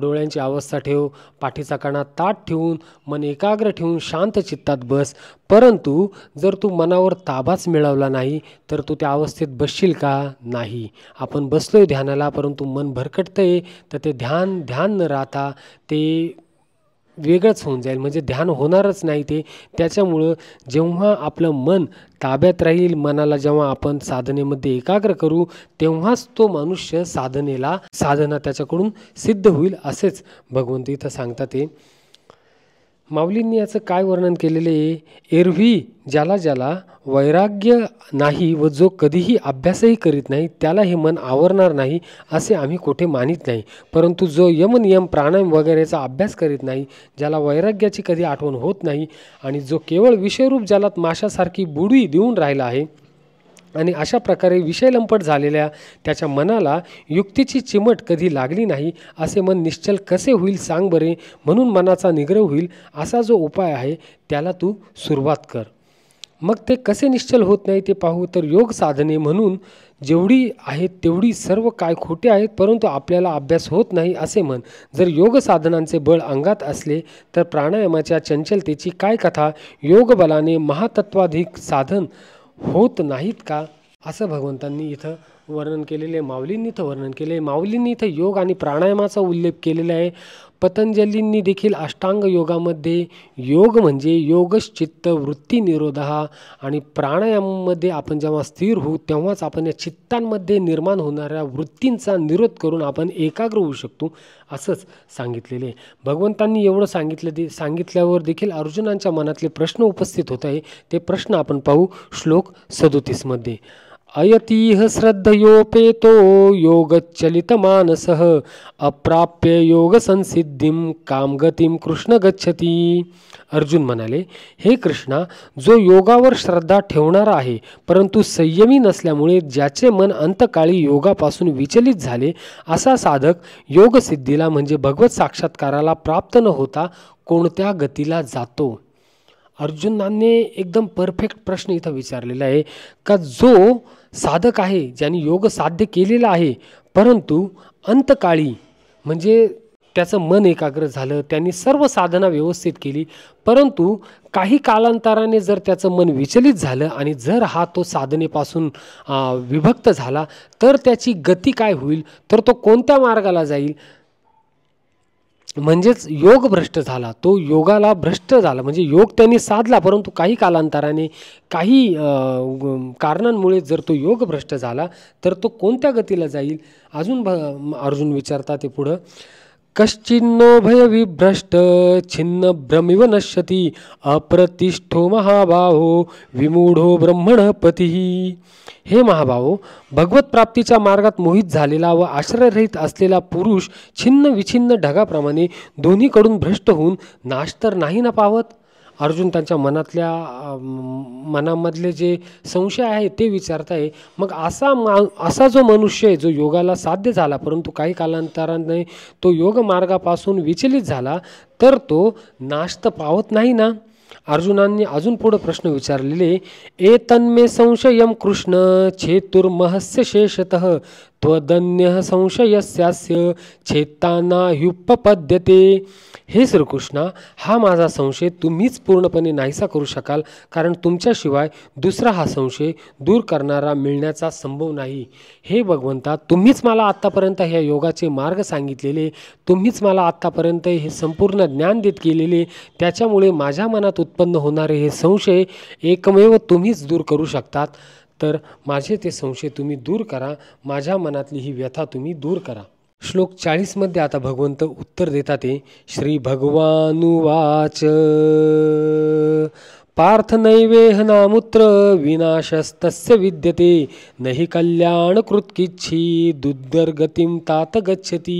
डोळ्यांची अवस्था ठेव, पाठीचा कणा ताठ ठेवून मन एकाग्र ठेवून शांत चित्तात बस. परंतु जर तू मनावर ताबाच मिळवला नाही तर तू त्या अवस्थेत बसशील का? नाही. आपण बसलोय ध्यानाला परंतु मन भरकटतंय तर ते ध्यान न राहता ते वेगळंच होऊन जाईल, म्हणजे ध्यान होणारच नाही ते. त्याच्यामुळं जेव्हा आपलं मन ताब्यात राहील, मनाला जेव्हा आपण साधनेमध्ये एकाग्र करू तेव्हाच तो मनुष्य साधना त्याच्याकडून सिद्ध होईल असेच भगवंत इथं सांगतात. ते माऊलींनी याचं काय वर्णन केलेले आहे? एरव्ही ज्याला ज्याला वैराग्य नाही व जो कधीही अभ्यासही करीत नाही त्याला हे मन आवरणार नाही असे आम्ही कोठे मानित नाही. परंतु जो यमनियम प्राणायाम वगैरेचा अभ्यास करीत नाही, ज्याला वैराग्याची कधी आठवण होत नाही आणि जो केवळ विषयरूप जलात माशासारखी बुडी देऊन राहिला आहे आणि अशा प्रकारे विषयलंपट झालेल्या त्याच्या मनाला युक्तीची चिमट कधी लागली नाही असे मन निश्चल कसे होईल सांग बरे. म्हणून मनाचा निग्रह होईल असा जो उपाय आहे त्याला तू सुरुवात कर. मग ते कसे निश्चल होत नाही ते पाहू. तर योग साधने म्हणून जेवढी आहेत तेवढी सर्व काय खोटे आहेत, परंतु आपल्याला अभ्यास होत नाही असे म्हण. जर योग साधनांचे बळ अंगात असले तर प्राणायामाच्या चंचलतेची काय कथा? योग बलाने महातत्वाधिक साधन होत नाहीत का? असं भगवंतांनी इथं वर्णन केलेले, माऊलींनी इथं वर्णन केले. माऊलींनी इथं योग आणि प्राणायामाचा उल्लेख केलेला आहे. पतंजलींनी देखील अष्टांग योगामध्ये योग म्हणजे योगश्चित्त वृत्ती निरोधा आणि प्राणायामामध्ये आपण जेव्हा स्थिर होऊ तेव्हाच आपण या चित्तांमध्ये निर्माण होणाऱ्या वृत्तींचा निरोध करून आपण एकाग्र होऊ शकतो असंच सांगितलेले. भगवंतांनी एवढं सांगितल्यावर देखील अर्जुनांच्या मनातले प्रश्न उपस्थित होत आहे. ते प्रश्न आपण पाहू श्लोक 37 मध्ये. अयतीह श्रद्धयोपेतो योगचलित मानसः अप्राप्य योग संसिद्धिम कामगतीम कृष्ण गच्छती. अर्जुन म्हणाले, हे कृष्णा, जो योगावर श्रद्धा ठेवणारा आहे परंतु संयमी नसल्यामुळे ज्याचे मन अंतकाळी योगापासून विचलित झाले असा साधक योगसिद्धीला म्हणजे भगवत साक्षात्काराला प्राप्त न होता कोणत्या गतीला जातो? अर्जुनाने एकदम परफेक्ट प्रश्न इथं विचारलेला आहे का जो साधक आहे ज्यांनी योग साध्य केलेला आहे परंतु अंतकाळी म्हणजे त्याचं मन एकाग्र झालं, त्यांनी सर्व साधना व्यवस्थित केली, परंतु काही कालांतराने जर त्याचं मन विचलित झालं आणि जर हा तो साधनेपासून विभक्त झाला तर त्याची गती काय होईल? तर तो कोणत्या मार्गाला जाईल? म्हणजेच योग भ्रष्ट झाला, तो योगाला भ्रष्ट झाला. म्हणजे योग त्यांनी साधला परंतु काही कालांतराने काही कारणांमुळे जर तो योग भ्रष्ट झाला तर तो कोणत्या गतीला जाईल? अजून अर्जुन विचारतात ते पुढं. कश्चिन्नो भय विभ्रष्ट छिन्न भ्रमिव नश्यती अप्रतिष्ठो महाबाहो विमूढो ब्रह्मण पती. हे महाभावो, भगवत प्राप्तीच्या मार्गात मोहित झालेला व आश्रयरहित असलेला पुरुष छिन्न विछिन्न ढगाप्रमाणे दोन्हीकडून भ्रष्ट होऊन नाश तर नाही ना पावत? अर्जुन त्यांच्या मनामधले जे संशय आहे ते विचारताय. मग असा जो मनुष्य आहे जो योगाला साध्य झाला परंतु काही कालांतराने तो योग मार्गापासून विचलित झाला तर तो नाश तर पावत नाही ना? अर्जुनांनी अजून पुढे प्रश्न विचारलेले. एतन्मे संशयम कृष्ण छेतुर्महस्य शेषतः त्वदन्यः संशयस्यास्य छेताना ह्युपपद्यते. हे श्रीकृष्णा, हा माझा संशय तुम्हीच पूर्णपणे नाहीसा करू शकाल, कारण तुमच्याशिवाय दुसरा हा संशय दूर करणारा मिळण्याचा संभव नाही. हे भगवंता, तुम्हीच मला आत्तापर्यंत ह्या योगाचे मार्ग सांगितलेले, तुम्हीच मला आत्तापर्यंत हे संपूर्ण ज्ञान देत केलेले, त्याच्यामुळे माझ्या मनात उत्पन्न होणारे हे संशय एकमेव तुम्हीच दूर करू शकतात. तर माझे ते संशय तुम्ही दूर करा, माझ्या मनातली ही व्यथा तुम्ही दूर करा. श्लोक 40 मध्ये आता भगवंत उत्तर देतात. श्री भगवानुवाच पार्थ नैवेह नामुत्र विनाशस्तस्य विद्यते नहि कल्याण कृत्किच्छी दुर्गतिम तात गच्छती.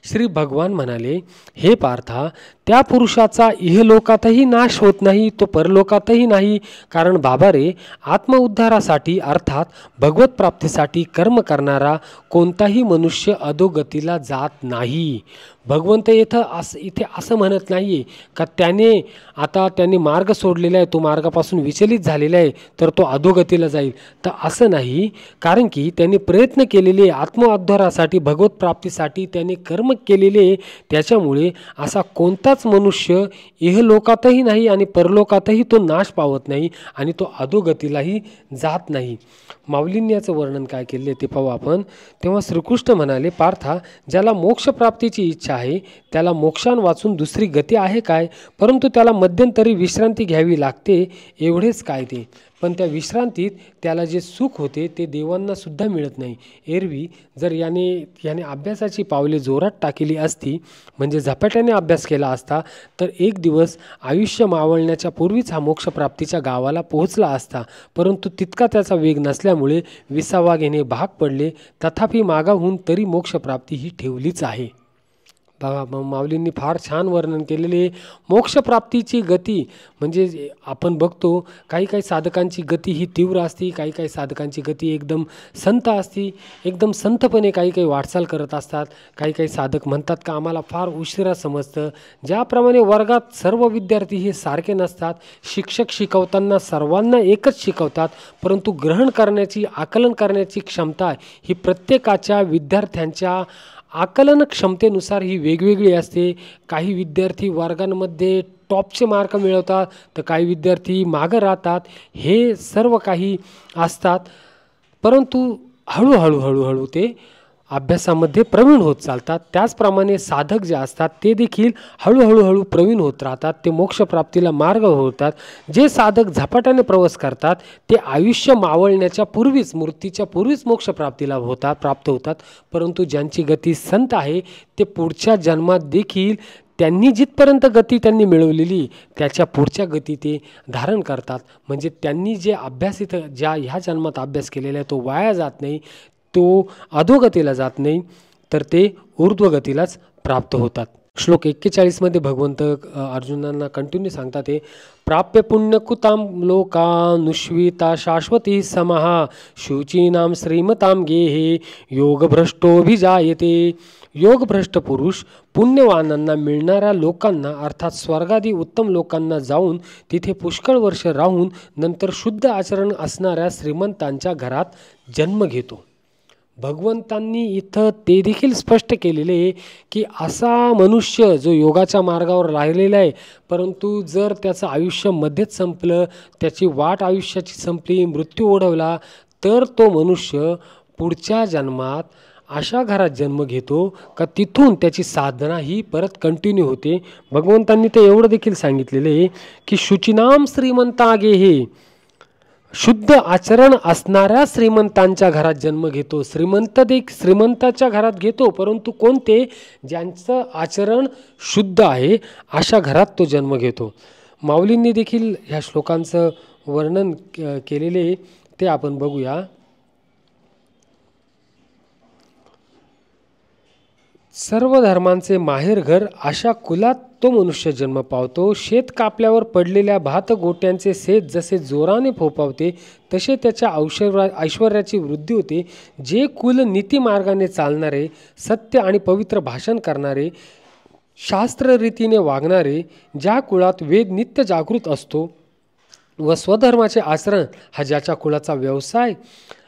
श्री भगवान म्हणाले, हे पार्था, त्या पुरुषाचा इहलोकातही नाश होत नाही, तो परलोकातही नाही. कारण बाबा रे, आत्मउद्धारासाठी अर्थात भगवत प्राप्तीसाठी कर्म करणारा कोणताही मनुष्य अधोगतीला जात नाही. भगवंत इथे असं म्हणत नाही का त्याने मार्ग सोडलेला आहे, तो मार्गापासून विचलित झालेला आहे तर तो अधोगतीला जाईल, तर असं नाही. कारण की त्यांनी प्रयत्न केलेले आत्मउद्धारासाठी भगवत प्राप्तीसाठी त्याने कर्म केलेले, त्याच्यामुळे असा कोणताच मनुष्य इहलोकातही नाही आणि परलोकातही तो नाश पावत नाही आणि तो अधोगतीलाही जात नाही. माऊलींनी याचं वर्णन काय केले ते पाहू आपण. तेव्हा श्रीकृष्ण म्हणाले, पार्था, ज्याला मोक्षप्राप्तीची इच्छा आहे त्याला मोक्षान वाचून दुसरी गती आहे काय? परंतु त्याला मध्यंतरी विश्रांती घ्यावी लागते, एवढेच काय ते. पण त्या विश्रांतीत त्याला जे सुख होते ते देवांना सुद्धा मिळत नाही. एरवी जर याने अभ्यासाची पावले जोरात टाकली असती, म्हणजे झपाट्याने अभ्यास केला असता, तर एक दिवस आयुष्य मावळण्याच्या पूर्वीच हा मोक्षप्राप्तीच्या गावाला पोहोचला असता. परंतु तितका त्याचा वेग नसल्यामुळे विसावा घेणे भाग पडले. तथापि मागाहून तरी मोक्षप्राप्ती ही ठेवलीच आहे. बघा, माऊलींनी फार छान वर्णन केलेले. मोक्षप्राप्तीची गती म्हणजे आपण बघतो काही साधकांची गती ही तीव्र असते, काही साधकांची गती एकदम संत असते. एकदम संतपणे काही वाटचाल करत असतात. काही साधक म्हणतात का आम्हाला फार उशिरा समजतं. ज्याप्रमाणे वर्गात सर्व विद्यार्थी हे सारखे नसतात, शिक्षक शिकवताना सर्वांना एकच शिकवतात, परंतु ग्रहण करण्याची, आकलन करण्याची क्षमता ही प्रत्येकाच्या विद्यार्थ्यांच्या आकलन क्षमतेनुसार ही वेगवेगळी असते. काही विद्यार्थी वर्गांमध्ये टॉपचे मार्क मिळवतात, तर काही विद्यार्थी मागं राहतात. हे सर्व काही असतात, परंतु हळूहळू ते अभ्यासामध्ये प्रवीण होत चालतात. त्याचप्रमाणे साधक जे असतात ते देखील हळूहळू प्रवीण होत राहतात. ते मोक्षप्राप्तीला मार्ग होतात. जे साधक झपाट्याने प्रवास करतात ते आयुष्य मावळण्याच्या पूर्वीच, मृत्यूच्या पूर्वीच मोक्षप्राप्तीला प्राप्त होतात. परंतु ज्यांची गती संत आहे ते पुढच्या जन्मात देखील त्यांनी जिथपर्यंत गती त्यांनी मिळवलेली त्याच्या पुढच्या गती ते धारण करतात. म्हणजे त्यांनी जे अभ्यास ह्या जन्मात अभ्यास केलेला आहे तो वाया जात नाही, तो अधोगतीला जात नाही, तर ते ऊर्ध्वगतीलाच प्राप्त होतात. श्लोक 41 मध्ये भगवंत अर्जुनांना कंटिन्यू सांगतात, ते प्राप्य पुण्यकुताम लोकानुश्विता शाश्वती समहा शुचीनाम श्रीमताम गेहे योगभ्रष्टोभिजायते. योगभ्रष्ट पुरुष पुण्यवानांना मिळणाऱ्या लोकांना अर्थात स्वर्गादी उत्तम लोकांना जाऊन तिथे पुष्कळ वर्ष राहून नंतर शुद्ध आचरण असणाऱ्या श्रीमंतांच्या घरात जन्म घेतो. भगवंतांनी इथं ते देखील स्पष्ट केलेले की असा मनुष्य जो योगाच्या मार्गावर राहिलेला आहे, परंतु जर त्याचं आयुष्य मध्येच संपलं, त्याची वाट आयुष्याची संपली, मृत्यू ओढवला, तर तो मनुष्य पुढच्या जन्मात अशा घरात जन्म घेतो का तिथून त्याची साधना ही परत कंटिन्यू होते. भगवंतांनी ते एवढं देखील सांगितलेले की शुचिनाम श्रीमंतागे हे शुद्ध आचरण असणाऱ्या श्रीमंतांच्या घरात जन्म घेतो. श्रीमंताच्या घरात घेतो, परंतु कोणते? ज्यांचं आचरण शुद्ध आहे अशा घरात तो जन्म घेतो. माऊलींनी देखील ह्या श्लोकांचं वर्णन केलेले ते आपण बघूया. सर्व धर्मांचे माहेरघर अशा कुलात तो मनुष्य जन्म पावतो. शेत कापल्यावर पडलेल्या भात गोट्यांचे शेत जसे जोराने फोपावते तसे त्याच्या ऐश्वर्याची वृद्धी होते. जे कुल नीतिमार्गाने चालणारे, सत्य आणि पवित्र भाषण करणारे, शास्त्ररीतीने वागणारे, ज्या कुळात वेद नित्य जागृत असतो व स्वधर्माचे आचरण हा ज्याच्या कुळाचा व्यवसाय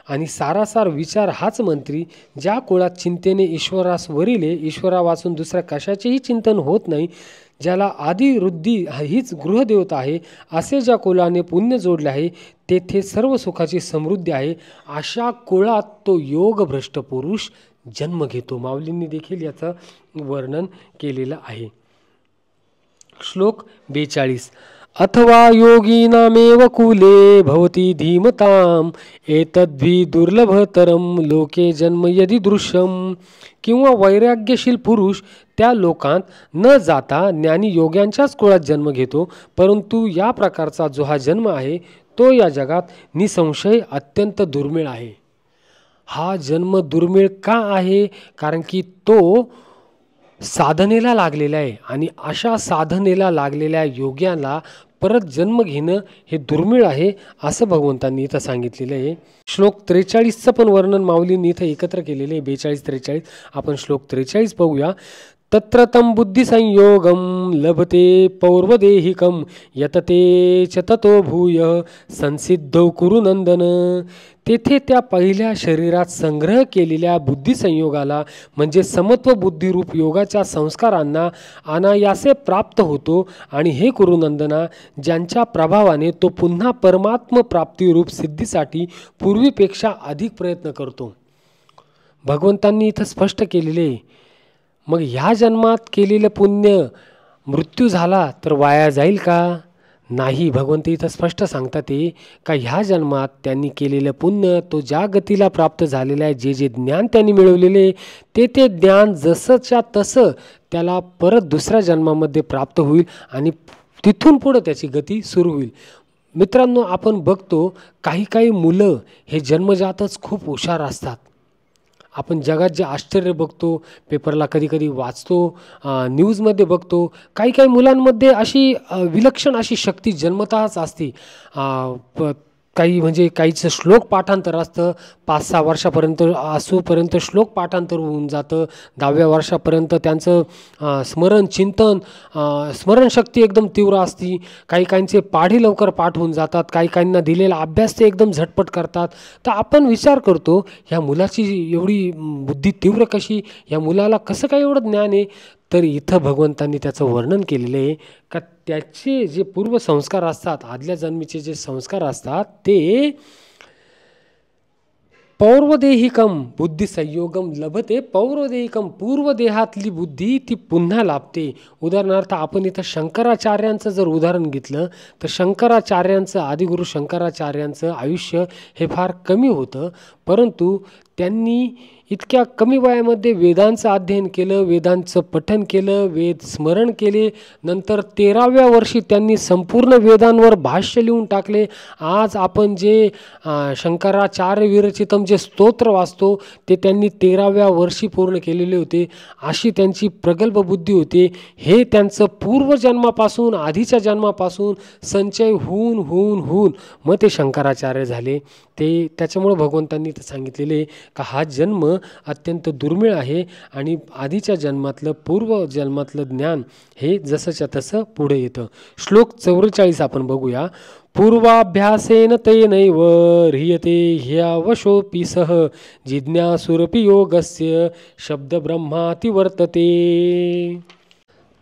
आणि सारासार विचार हाच मंत्री, ज्या कुळात चिंतेने ईश्वरास वरिले, ईश्वरा वाचून दुसऱ्या कशाचेही चिंतन होत नाही, ज्याला आदि रुद्धी हीच गृहदेवता आहे, असे ज्या कुलाने पुण्य जोडले आहे तेथे सर्व सुखाची समृद्धी आहे, अशा कुळात तो योगभ्रष्ट पुरुष जन्म घेतो. माऊलींनी देखील याचं वर्णन केलेलं आहे. श्लोक 42. अथवा योगिनामेव कुले भवती धीमताम एतद्वि दुर्लभतरम लोके जन्म यदि दृश्यम. किंवा वैराग्यशील पुरुष त्या लोकांत न जाता ज्ञानी योग्यांच्याच कुळात जन्म घेतो, परंतु या प्रकारचा जो हा जन्म आहे तो या जगात निसंशय अत्यंत दुर्मिळ आहे. हा जन्म दुर्मिळ का आहे? कारण की तो साधनेला लागलेला आहे आणि अशा साधनेला लागलेल्या योग्याला परत जन्म घेणं हे दुर्मिळ आहे असं भगवंतांनी इथं सांगितलेलं आहे. श्लोक 43चं पण वर्णन माऊलींनी इथं एकत्र केलेले आहे. 42-43 आपण श्लोक 43 पाहूया. तत्र तं बुद्धिसंयोगं लभते पौर्वदेहिकं यतते च ततो भूय संसिद्धौ कुरु नंदन. तेथे त्या पहिल्या शरीरात संग्रह केलेल्या बुद्धिसंयोगाला म्हणजे समत्व बुद्धिरूप योगाच्या संस्कारांना अनायासे प्राप्त होतो आणि हे कुरुनंदना, ज्यांच्या प्रभावाने तो पुन्हा परमात्म प्राप्तिरूप सिद्धीसाठी पूर्वीपेक्षा अधिक प्रयत्न करतो. भगवंतांनी इथं स्पष्ट केलेले. मग ह्या जन्मात केलेलं पुण्य मृत्यू झाला तर वाया जाईल का? नाही. भगवंत इथं स्पष्ट सांगतात ते का ह्या जन्मात त्यांनी केलेलं पुण्य तो ज्या गतीला प्राप्त झालेलं आहे, जे जे ज्ञान त्यांनी मिळवलेले ते ज्ञान जसंच्या तसं त्याला परत दुसऱ्या जन्मामध्ये प्राप्त होईल आणि तिथून पुढं त्याची गती सुरू होईल. मित्रांनो, आपण बघतो काही मुलं हे जन्मजातच खूप हुशार असतात. आपण जगात जे आश्चर्य बघतो, पेपरला कधी वाचतो, न्यूजमध्ये बघतो, काही मुलांमध्ये अशी विलक्षण अशी शक्ती जन्मतःच असते. काही म्हणजे काहीचं श्लोक पाठांतर असतं. 5-6 वर्षापर्यंत असूपर्यंत श्लोक पाठांतर होऊन जातं. 10व्या वर्षापर्यंत त्यांचं स्मरण चिंतन स्मरणशक्ती एकदम तीव्र असते. काहींचे पाढे लवकर पाठ होऊन जातात. काहींना दिलेला अभ्यास ते एकदम झटपट करतात. तर आपण विचार करतो ह्या मुलाची एवढी बुद्धी तीव्र कशी, या मुलाला कसं काय एवढं ज्ञान आहे? तर इथं भगवंतांनी त्याचं वर्णन केलेलं आहे का त्याचे जे पूर्वसंस्कार असतात, आदल्या जन्मीचे जे संस्कार असतात ते पौर्वदेहिकम बुद्धिसंयोगम लभते. पौर्वदेहिकम पूर्वदेहातली बुद्धी ती पुन्हा लाभते. उदाहरणार्थ आपण इथं शंकराचार्यांचं जर उदाहरण घेतलं तर शंकराचार्यांचं आदिगुरु शंकराचार्यांचं आयुष्य हे फार कमी होतं, परंतु त्यांनी इतक्या कमी वयामध्ये वेदांचं अध्ययन केलं, वेदांचं पठन केलं, वेद स्मरण केले. नंतर 13व्या वर्षी त्यांनी संपूर्ण वेदांवर भाष्य लिहून टाकले. आज आपण जे शंकराचार्य विरचितम जे स्तोत्र वाचतो ते त्यांनी 13व्या वर्षी पूर्ण केलेले होते. अशी त्यांची प्रगल्भ बुद्धी होती. हे त्यांचं पूर्वजन्मापासून आधीच्या जन्मापासून संचय होऊन मग ते शंकराचार्य झाले. ते त्याच्यामुळं भगवंतांनी ते सांगितलेले का हा जन्म अत्यंत दुर्मिळ आहे आणि आधीच्या जन्मातलं पूर्व जन्मातलं ज्ञान हे जसंच्या तसं पुढे येतं. श्लोक 44 आपण बघूया. पूर्वाभ्यासेन तेनैव ह्रियते ह्यवशोऽपि सह जिज्ञासुरपि योगस्य शब्द ब्रह्माति वर्तते.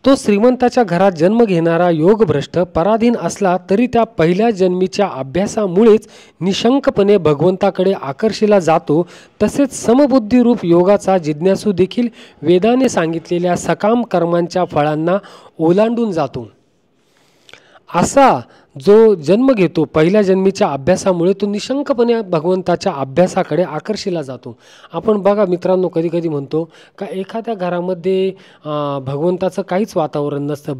तो श्रीमंताच्या घरात जन्म घेणारा योगभ्रष्ट पराधीन असला तरी त्या पहिल्या जन्मीच्या अभ्यासामुळेच निशंकपणे भगवंताकडे आकर्षिला जातो. तसेच समबुद्धिरूप योगाचा जिज्ञासू देखील वेदाने सांगितलेल्या सकाम कर्मांच्या फळांना ओलांडून जातो. असा जो जन्म घेतो पहिल्या जन्मीच्या अभ्यासामुळे तो निशंकपणे भगवंताच्या अभ्यासाकडे आकर्षिला जातो. आपण बघा मित्रांनो, कधी म्हणतो का एखाद्या घरामध्ये भगवंताचं काहीच वातावरण नसतं,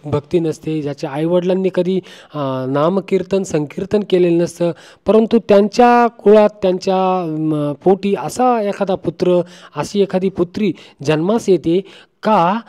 भक्ती नसते, ज्याच्या आईवडिलांनी कधी नामकीर्तन संकीर्तन केलेलं नसतं, परंतु त्यांच्या कुळात त्यांच्या पोटी असा एखादा पुत्र अशी एखादी पुत्री जन्मास येते का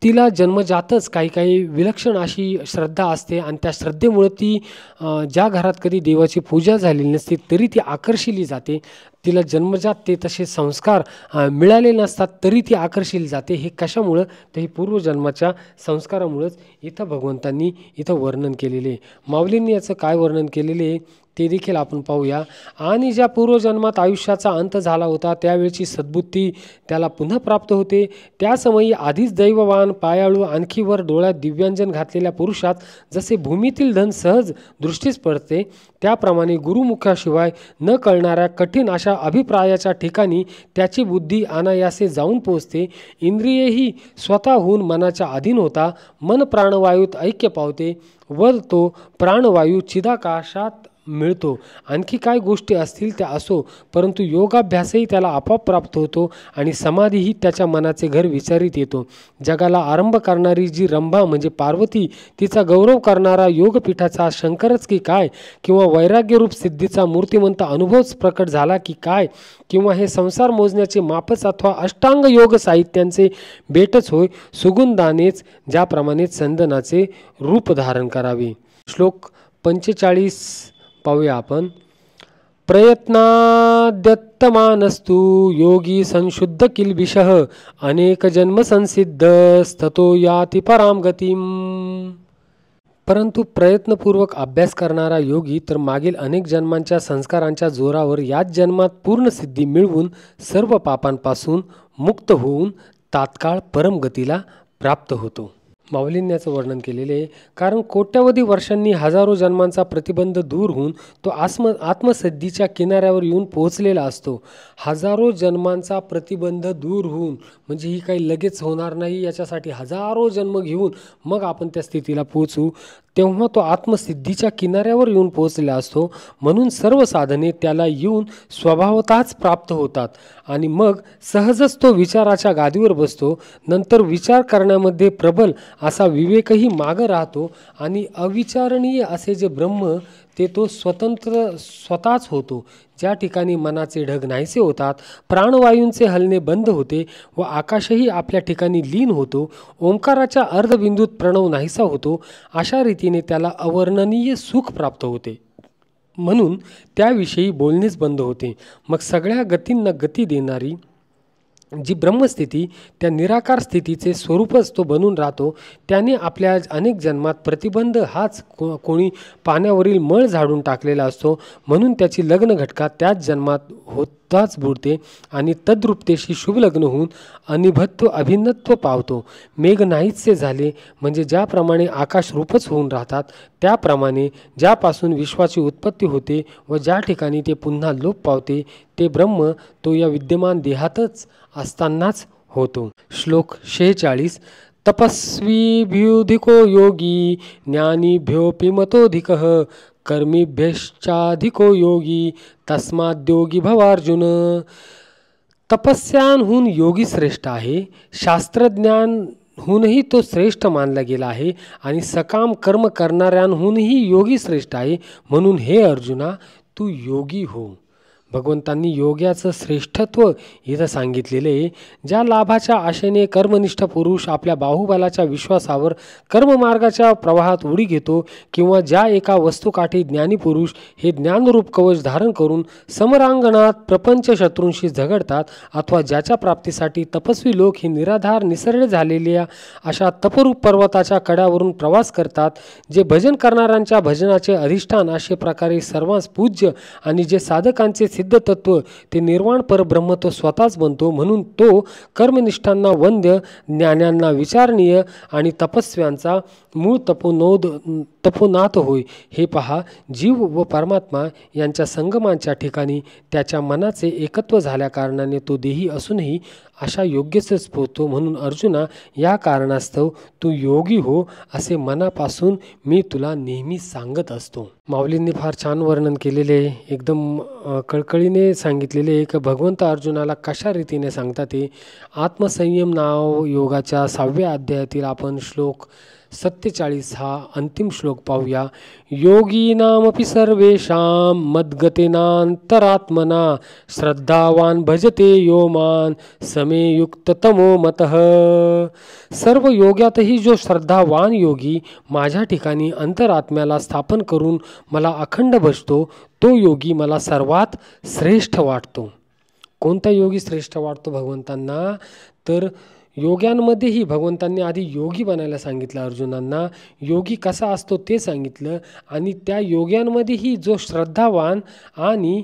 तिला जन्मजातच काही विलक्षण अशी श्रद्धा असते आणि त्या श्रद्धेमुळे ती ज्या घरात कधी देवाची पूजा झालेली नसते तरी ती आकर्षिली जाते. तिला जन्मजात ते तसे संस्कार मिळाले नसतात तरी ती आकर्षिली जाते. हे कशामुळं? तर हे पूर्वजन्माच्या संस्कारामुळंच इथं भगवंतांनी इथं वर्णन केलेले. माऊलींनी याचं काय वर्णन केलेले ते देखील आपण पाहूया. आणि ज्या पूर्वजन्मात आयुष्याचा अंत झाला होता त्यावेळची सद्बुद्धी त्याला पुन्हा प्राप्त होते. त्या समयी आधीच दैववान, पायाळू, आणखी वर डोळ्यात दिव्यांजन घातलेल्या पुरुषात जसे भूमीतील धन सहज दृष्टीस पडते, त्याप्रमाणे गुरुमुखाशिवाय न कळणाऱ्या कठीण अशा अभिप्रायाच्या ठिकाणी त्याची बुद्धी अनायासे जाऊन पोचते. इंद्रियेही स्वतःहून मनाच्या अधीन होता मन प्राणवायूत ऐक्य पावते व तो प्राणवायू चिदाकाशात मिळतो. आणखी काय गोष्टी असतील त्या असो, परंतु योगाभ्यासही त्याला आपोआप प्राप्त होतो आणि समाधीही त्याच्या मनाचे घर विचारित येतो. जगाला आरंभ करणारी जी रंभा म्हणजे पार्वती, तिचा गौरव करणारा योगपीठाचा शंकरच की काय, किंवा वैराग्यरूप सिद्धीचा मूर्तिमंत अनुभवच प्रकट झाला की काय, किंवा हे संसार मोजण्याचे मापच अथवा अष्टांग योग साहित्यांचे बेटच होय, सुगंधानेच ज्याप्रमाणे चंदनाचे रूप धारण करावे. श्लोक 45 पाहूया आपण. प्रयत्नाद्यत्तमानस्तु योगी संशुद्ध किल्बिषः अनेक जन्म संसिद्ध ततो याति पराम गतिम. परंतु प्रयत्नपूर्वक अभ्यास करणारा योगी तर मागील अनेक जन्मांच्या संस्कारांच्या जोरावर याच जन्मात पूर्ण सिद्धी मिळवून सर्व पापांपासून मुक्त होऊन तात्काळ परमगतीला प्राप्त होतो. माऊलींनी याचं वर्णन केलेले आहे. कारण कोट्यावधी वर्षांनी हजारो जन्मांचा प्रतिबंध दूर होऊन तो आत्मसिद्धीच्या किनाऱ्यावर येऊन पोहोचलेला असतो. हजारो जन्मांचा प्रतिबंध दूर होऊन म्हणजे ही काही लगेच होणार नाही, याच्यासाठी हजारो जन्म घेऊन मग आपण त्या स्थितीला पोहोचू. तेव्हा तो आत्मसिद्धीच्या किनाऱ्यावर येऊन पोहोचलेला असतो. म्हणून सर्व साधने त्याला येऊन स्वभावतःच प्राप्त होतात आणि मग सहजच तो विचाराच्या गादीवर बसतो. नंतर विचार करण्यामध्ये प्रबल असा विवेकही मागं राहतो आणि अविचारणीय असे जे ब्रह्म ते तो स्वतःच होतो. ज्या ठिकाणी मनाचे ढग नाहीसे होतात, प्राणवायूंचे हलणे बंद होते व आकाशही आपल्या ठिकाणी लीन होतो, ओंकाराच्या अर्धबिंदूत प्रणव नाहीसा होतो, अशा रीतीने त्याला अवर्णनीय सुख प्राप्त होते. म्हणून त्याविषयी बोलणेच बंद होते. मग सगळ्या गतींना गती देणारी जी ब्रह्मस्थिती त्या निराकार स्थितीचे स्वरूपच तो बनून राहतो. त्याने आपल्या अनेक जन्मात प्रतिबंध हाच कोणी पाण्यावरील मळ झाडून टाकलेला असतो. म्हणून त्याची लग्न घटका त्याच जन्मात होताच बुडते आणि तद्रूपतेशी शुभ लग्न होऊन अनिभत्व अभिन्नत्व पावतो. मेघ नाहीचसे झाले म्हणजे ज्याप्रमाणे आकाश रूपच होऊन राहतात, त्याप्रमाणे ज्यापासून विश्वाची उत्पत्ती होते व ज्या ठिकाणी ते पुन्हा लोप पावते ते ब्रह्म तो या विद्यमान देहातच असतानाच होतो. श्लोक 46. तपस्वीभ्युधिको योगी ज्ञानीभ्योऽपि मतोऽधिकः कर्मीभ्यश्चाधिको योगी तस्माद्योगी भवार्जुन. तपस्यांहून योगी श्रेष्ठ आहे, शास्त्रज्ञानहूनही तो श्रेष्ठ मानला गेला आहे आणि सकाम कर्म करणाऱ्यांहूनही योगी श्रेष्ठ आहे. म्हणून हे अर्जुना, तू योगी हो. भगवंतांनी योग्याचं श्रेष्ठत्व इथं सांगितलेले आहे. ज्या लाभाच्या आशेने कर्मनिष्ठ पुरुष आपल्या बाहुबलाच्या विश्वासावर कर्ममार्गाच्या प्रवाहात उडी घेतो, किंवा ज्या एका वस्तुकाठी ज्ञानी पुरुष हे ज्ञानरूप कवच धारण करून समरांगणात प्रपंच शत्रूंशी झगडतात, अथवा ज्याच्या प्राप्तीसाठी तपस्वी लोक हे निराधार निसरडे झालेल्या अशा तपरूप पर्वताच्या कड्यावरून प्रवास करतात, जे भजन करणाऱ्यांच्या भजनाचे अधिष्ठान असे प्रकारे सर्वांस पूज्य आणि जे साधकांचे सिद्ध तत्व ते निर्वाण परब्रह्म तो स्वतःच बनतो. म्हणून तो कर्मनिष्ठांना वंद्य, ज्ञान्यांना विचारणीय आणि तपस्व्यांचा मूळ तपोनाथ होय. हे पहा, जीव व परमात्मा यांच्या संगमांच्या ठिकाणी त्याच्या मनाचे एकत्व झाल्या कारणाने तो देही असूनही अशा योग्यच पोचतो. म्हणून अर्जुना, या कारणास्तव तू योगी हो असे मनापासून मी तुला नेहमी सांगत असतो. माऊलींनी फार छान वर्णन केलेले, एकदम कळकळीने सांगितलेले एक भगवंत अर्जुनाला कशा रीतीने सांगतात ते. आत्मसंयम नाव योगाच्या 6व्या अध्यायातील आपण श्लोक 47 हा अंतिम श्लोक पाहूया. योगीनामपि सर्वेषां मद्गतेनांतरात्मना श्रद्धावान भजते यो मान समे युक्ततमो मतः. सर्व योग्यातही जो श्रद्धावान योगी माझ्या ठिकाणी अंतरात्म्याला स्थापन करून मला अखंड भजतो, तो योगी मला सर्वात श्रेष्ठ वाटतो. कोणता योगी श्रेष्ठ वाटतो भगवंतांना? तर योग्यांमध्येही भगवंतांनी आधी योगी बनायला सांगितलं अर्जुनांना, योगी कसा असतो ते सांगितलं आणि त्या योग्यांमध्येही जो श्रद्धावान आणि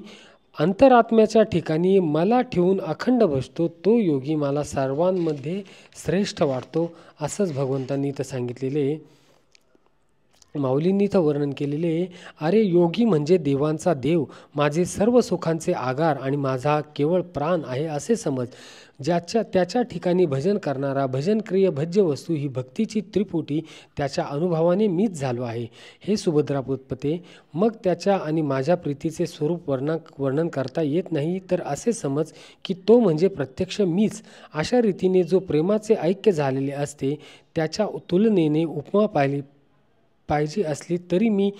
अंतरात्म्याच्या ठिकाणी मला ठेवून अखंड बसतो तो योगी मला सर्वांमध्ये श्रेष्ठ वाटतो, असंच भगवंतांनी इथं सांगितलेले आहे. माऊलींनी इथं वर्णन केलेले आहे, अरे योगी म्हणजे देवांचा देव, माझे सर्व सुखांचे आगार आणि माझा केवळ प्राण आहे असे समज. त्याच्या ठिकाणी भजन करणारा भजनक्रिय भज्य वस्तू ही भक्तीची त्रिपुटी त्याच्या अनुभवाने मीच झालो आहे. हे सुभद्रा पुत्पते, मग त्याच्या आणि माझ्या प्रीतीचे स्वरूप वर्णन करता येत नाही, तर असे समज की तो म्हणजे प्रत्यक्ष मीच. अशा रीतीने जो प्रेमाचे ऐक्य झालेले असते त्याच्या तुलनेने उपमा पाहिजे असली तरी मी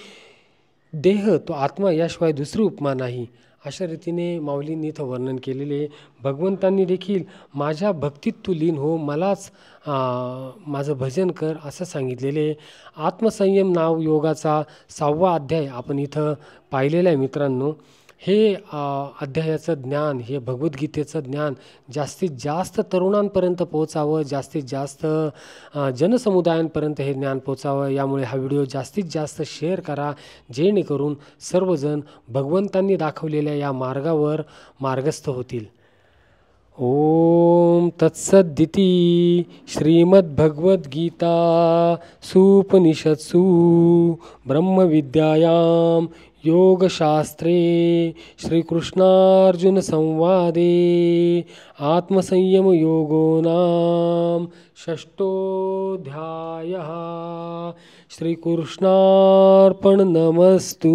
देह तो आत्मा याशिवाय दुसरी उपमा नाही. अशा रीतीने माऊलींनी इथं वर्णन केलेले. भगवंतांनी देखील माझ्या भक्तीत तू लीन हो, मलाच माझं भजन कर असं सांगितलेले. आत्मसंयम नाव योगाचा 6वा अध्याय आपण इथं पाहिलेला आहे मित्रांनो. हे अध्यायाचं ज्ञान, हे भगवद्गीतेचं ज्ञान जास्तीत जास्त तरुणांपर्यंत पोहोचावं, जास्तीत जास्त जनसमुदायांपर्यंत हे ज्ञान पोहोचावं. यामुळे हा व्हिडिओ जास्तीत जास्त शेअर करा, जेणेकरून सर्वजण भगवंतांनी दाखवलेल्या या मार्गावर मार्गस्थ होतील. ओम तत्सदिति श्रीमद्भगवद्गीता सुपनिषत्सु ब्रह्मविद्यायां योगशास्त्रे श्रीकृष्णार्जुन संवादे आत्मसंयमयोगो नाम 6ष्ठोऽध्यायः. श्रीकृष्णार्पणमस्तु.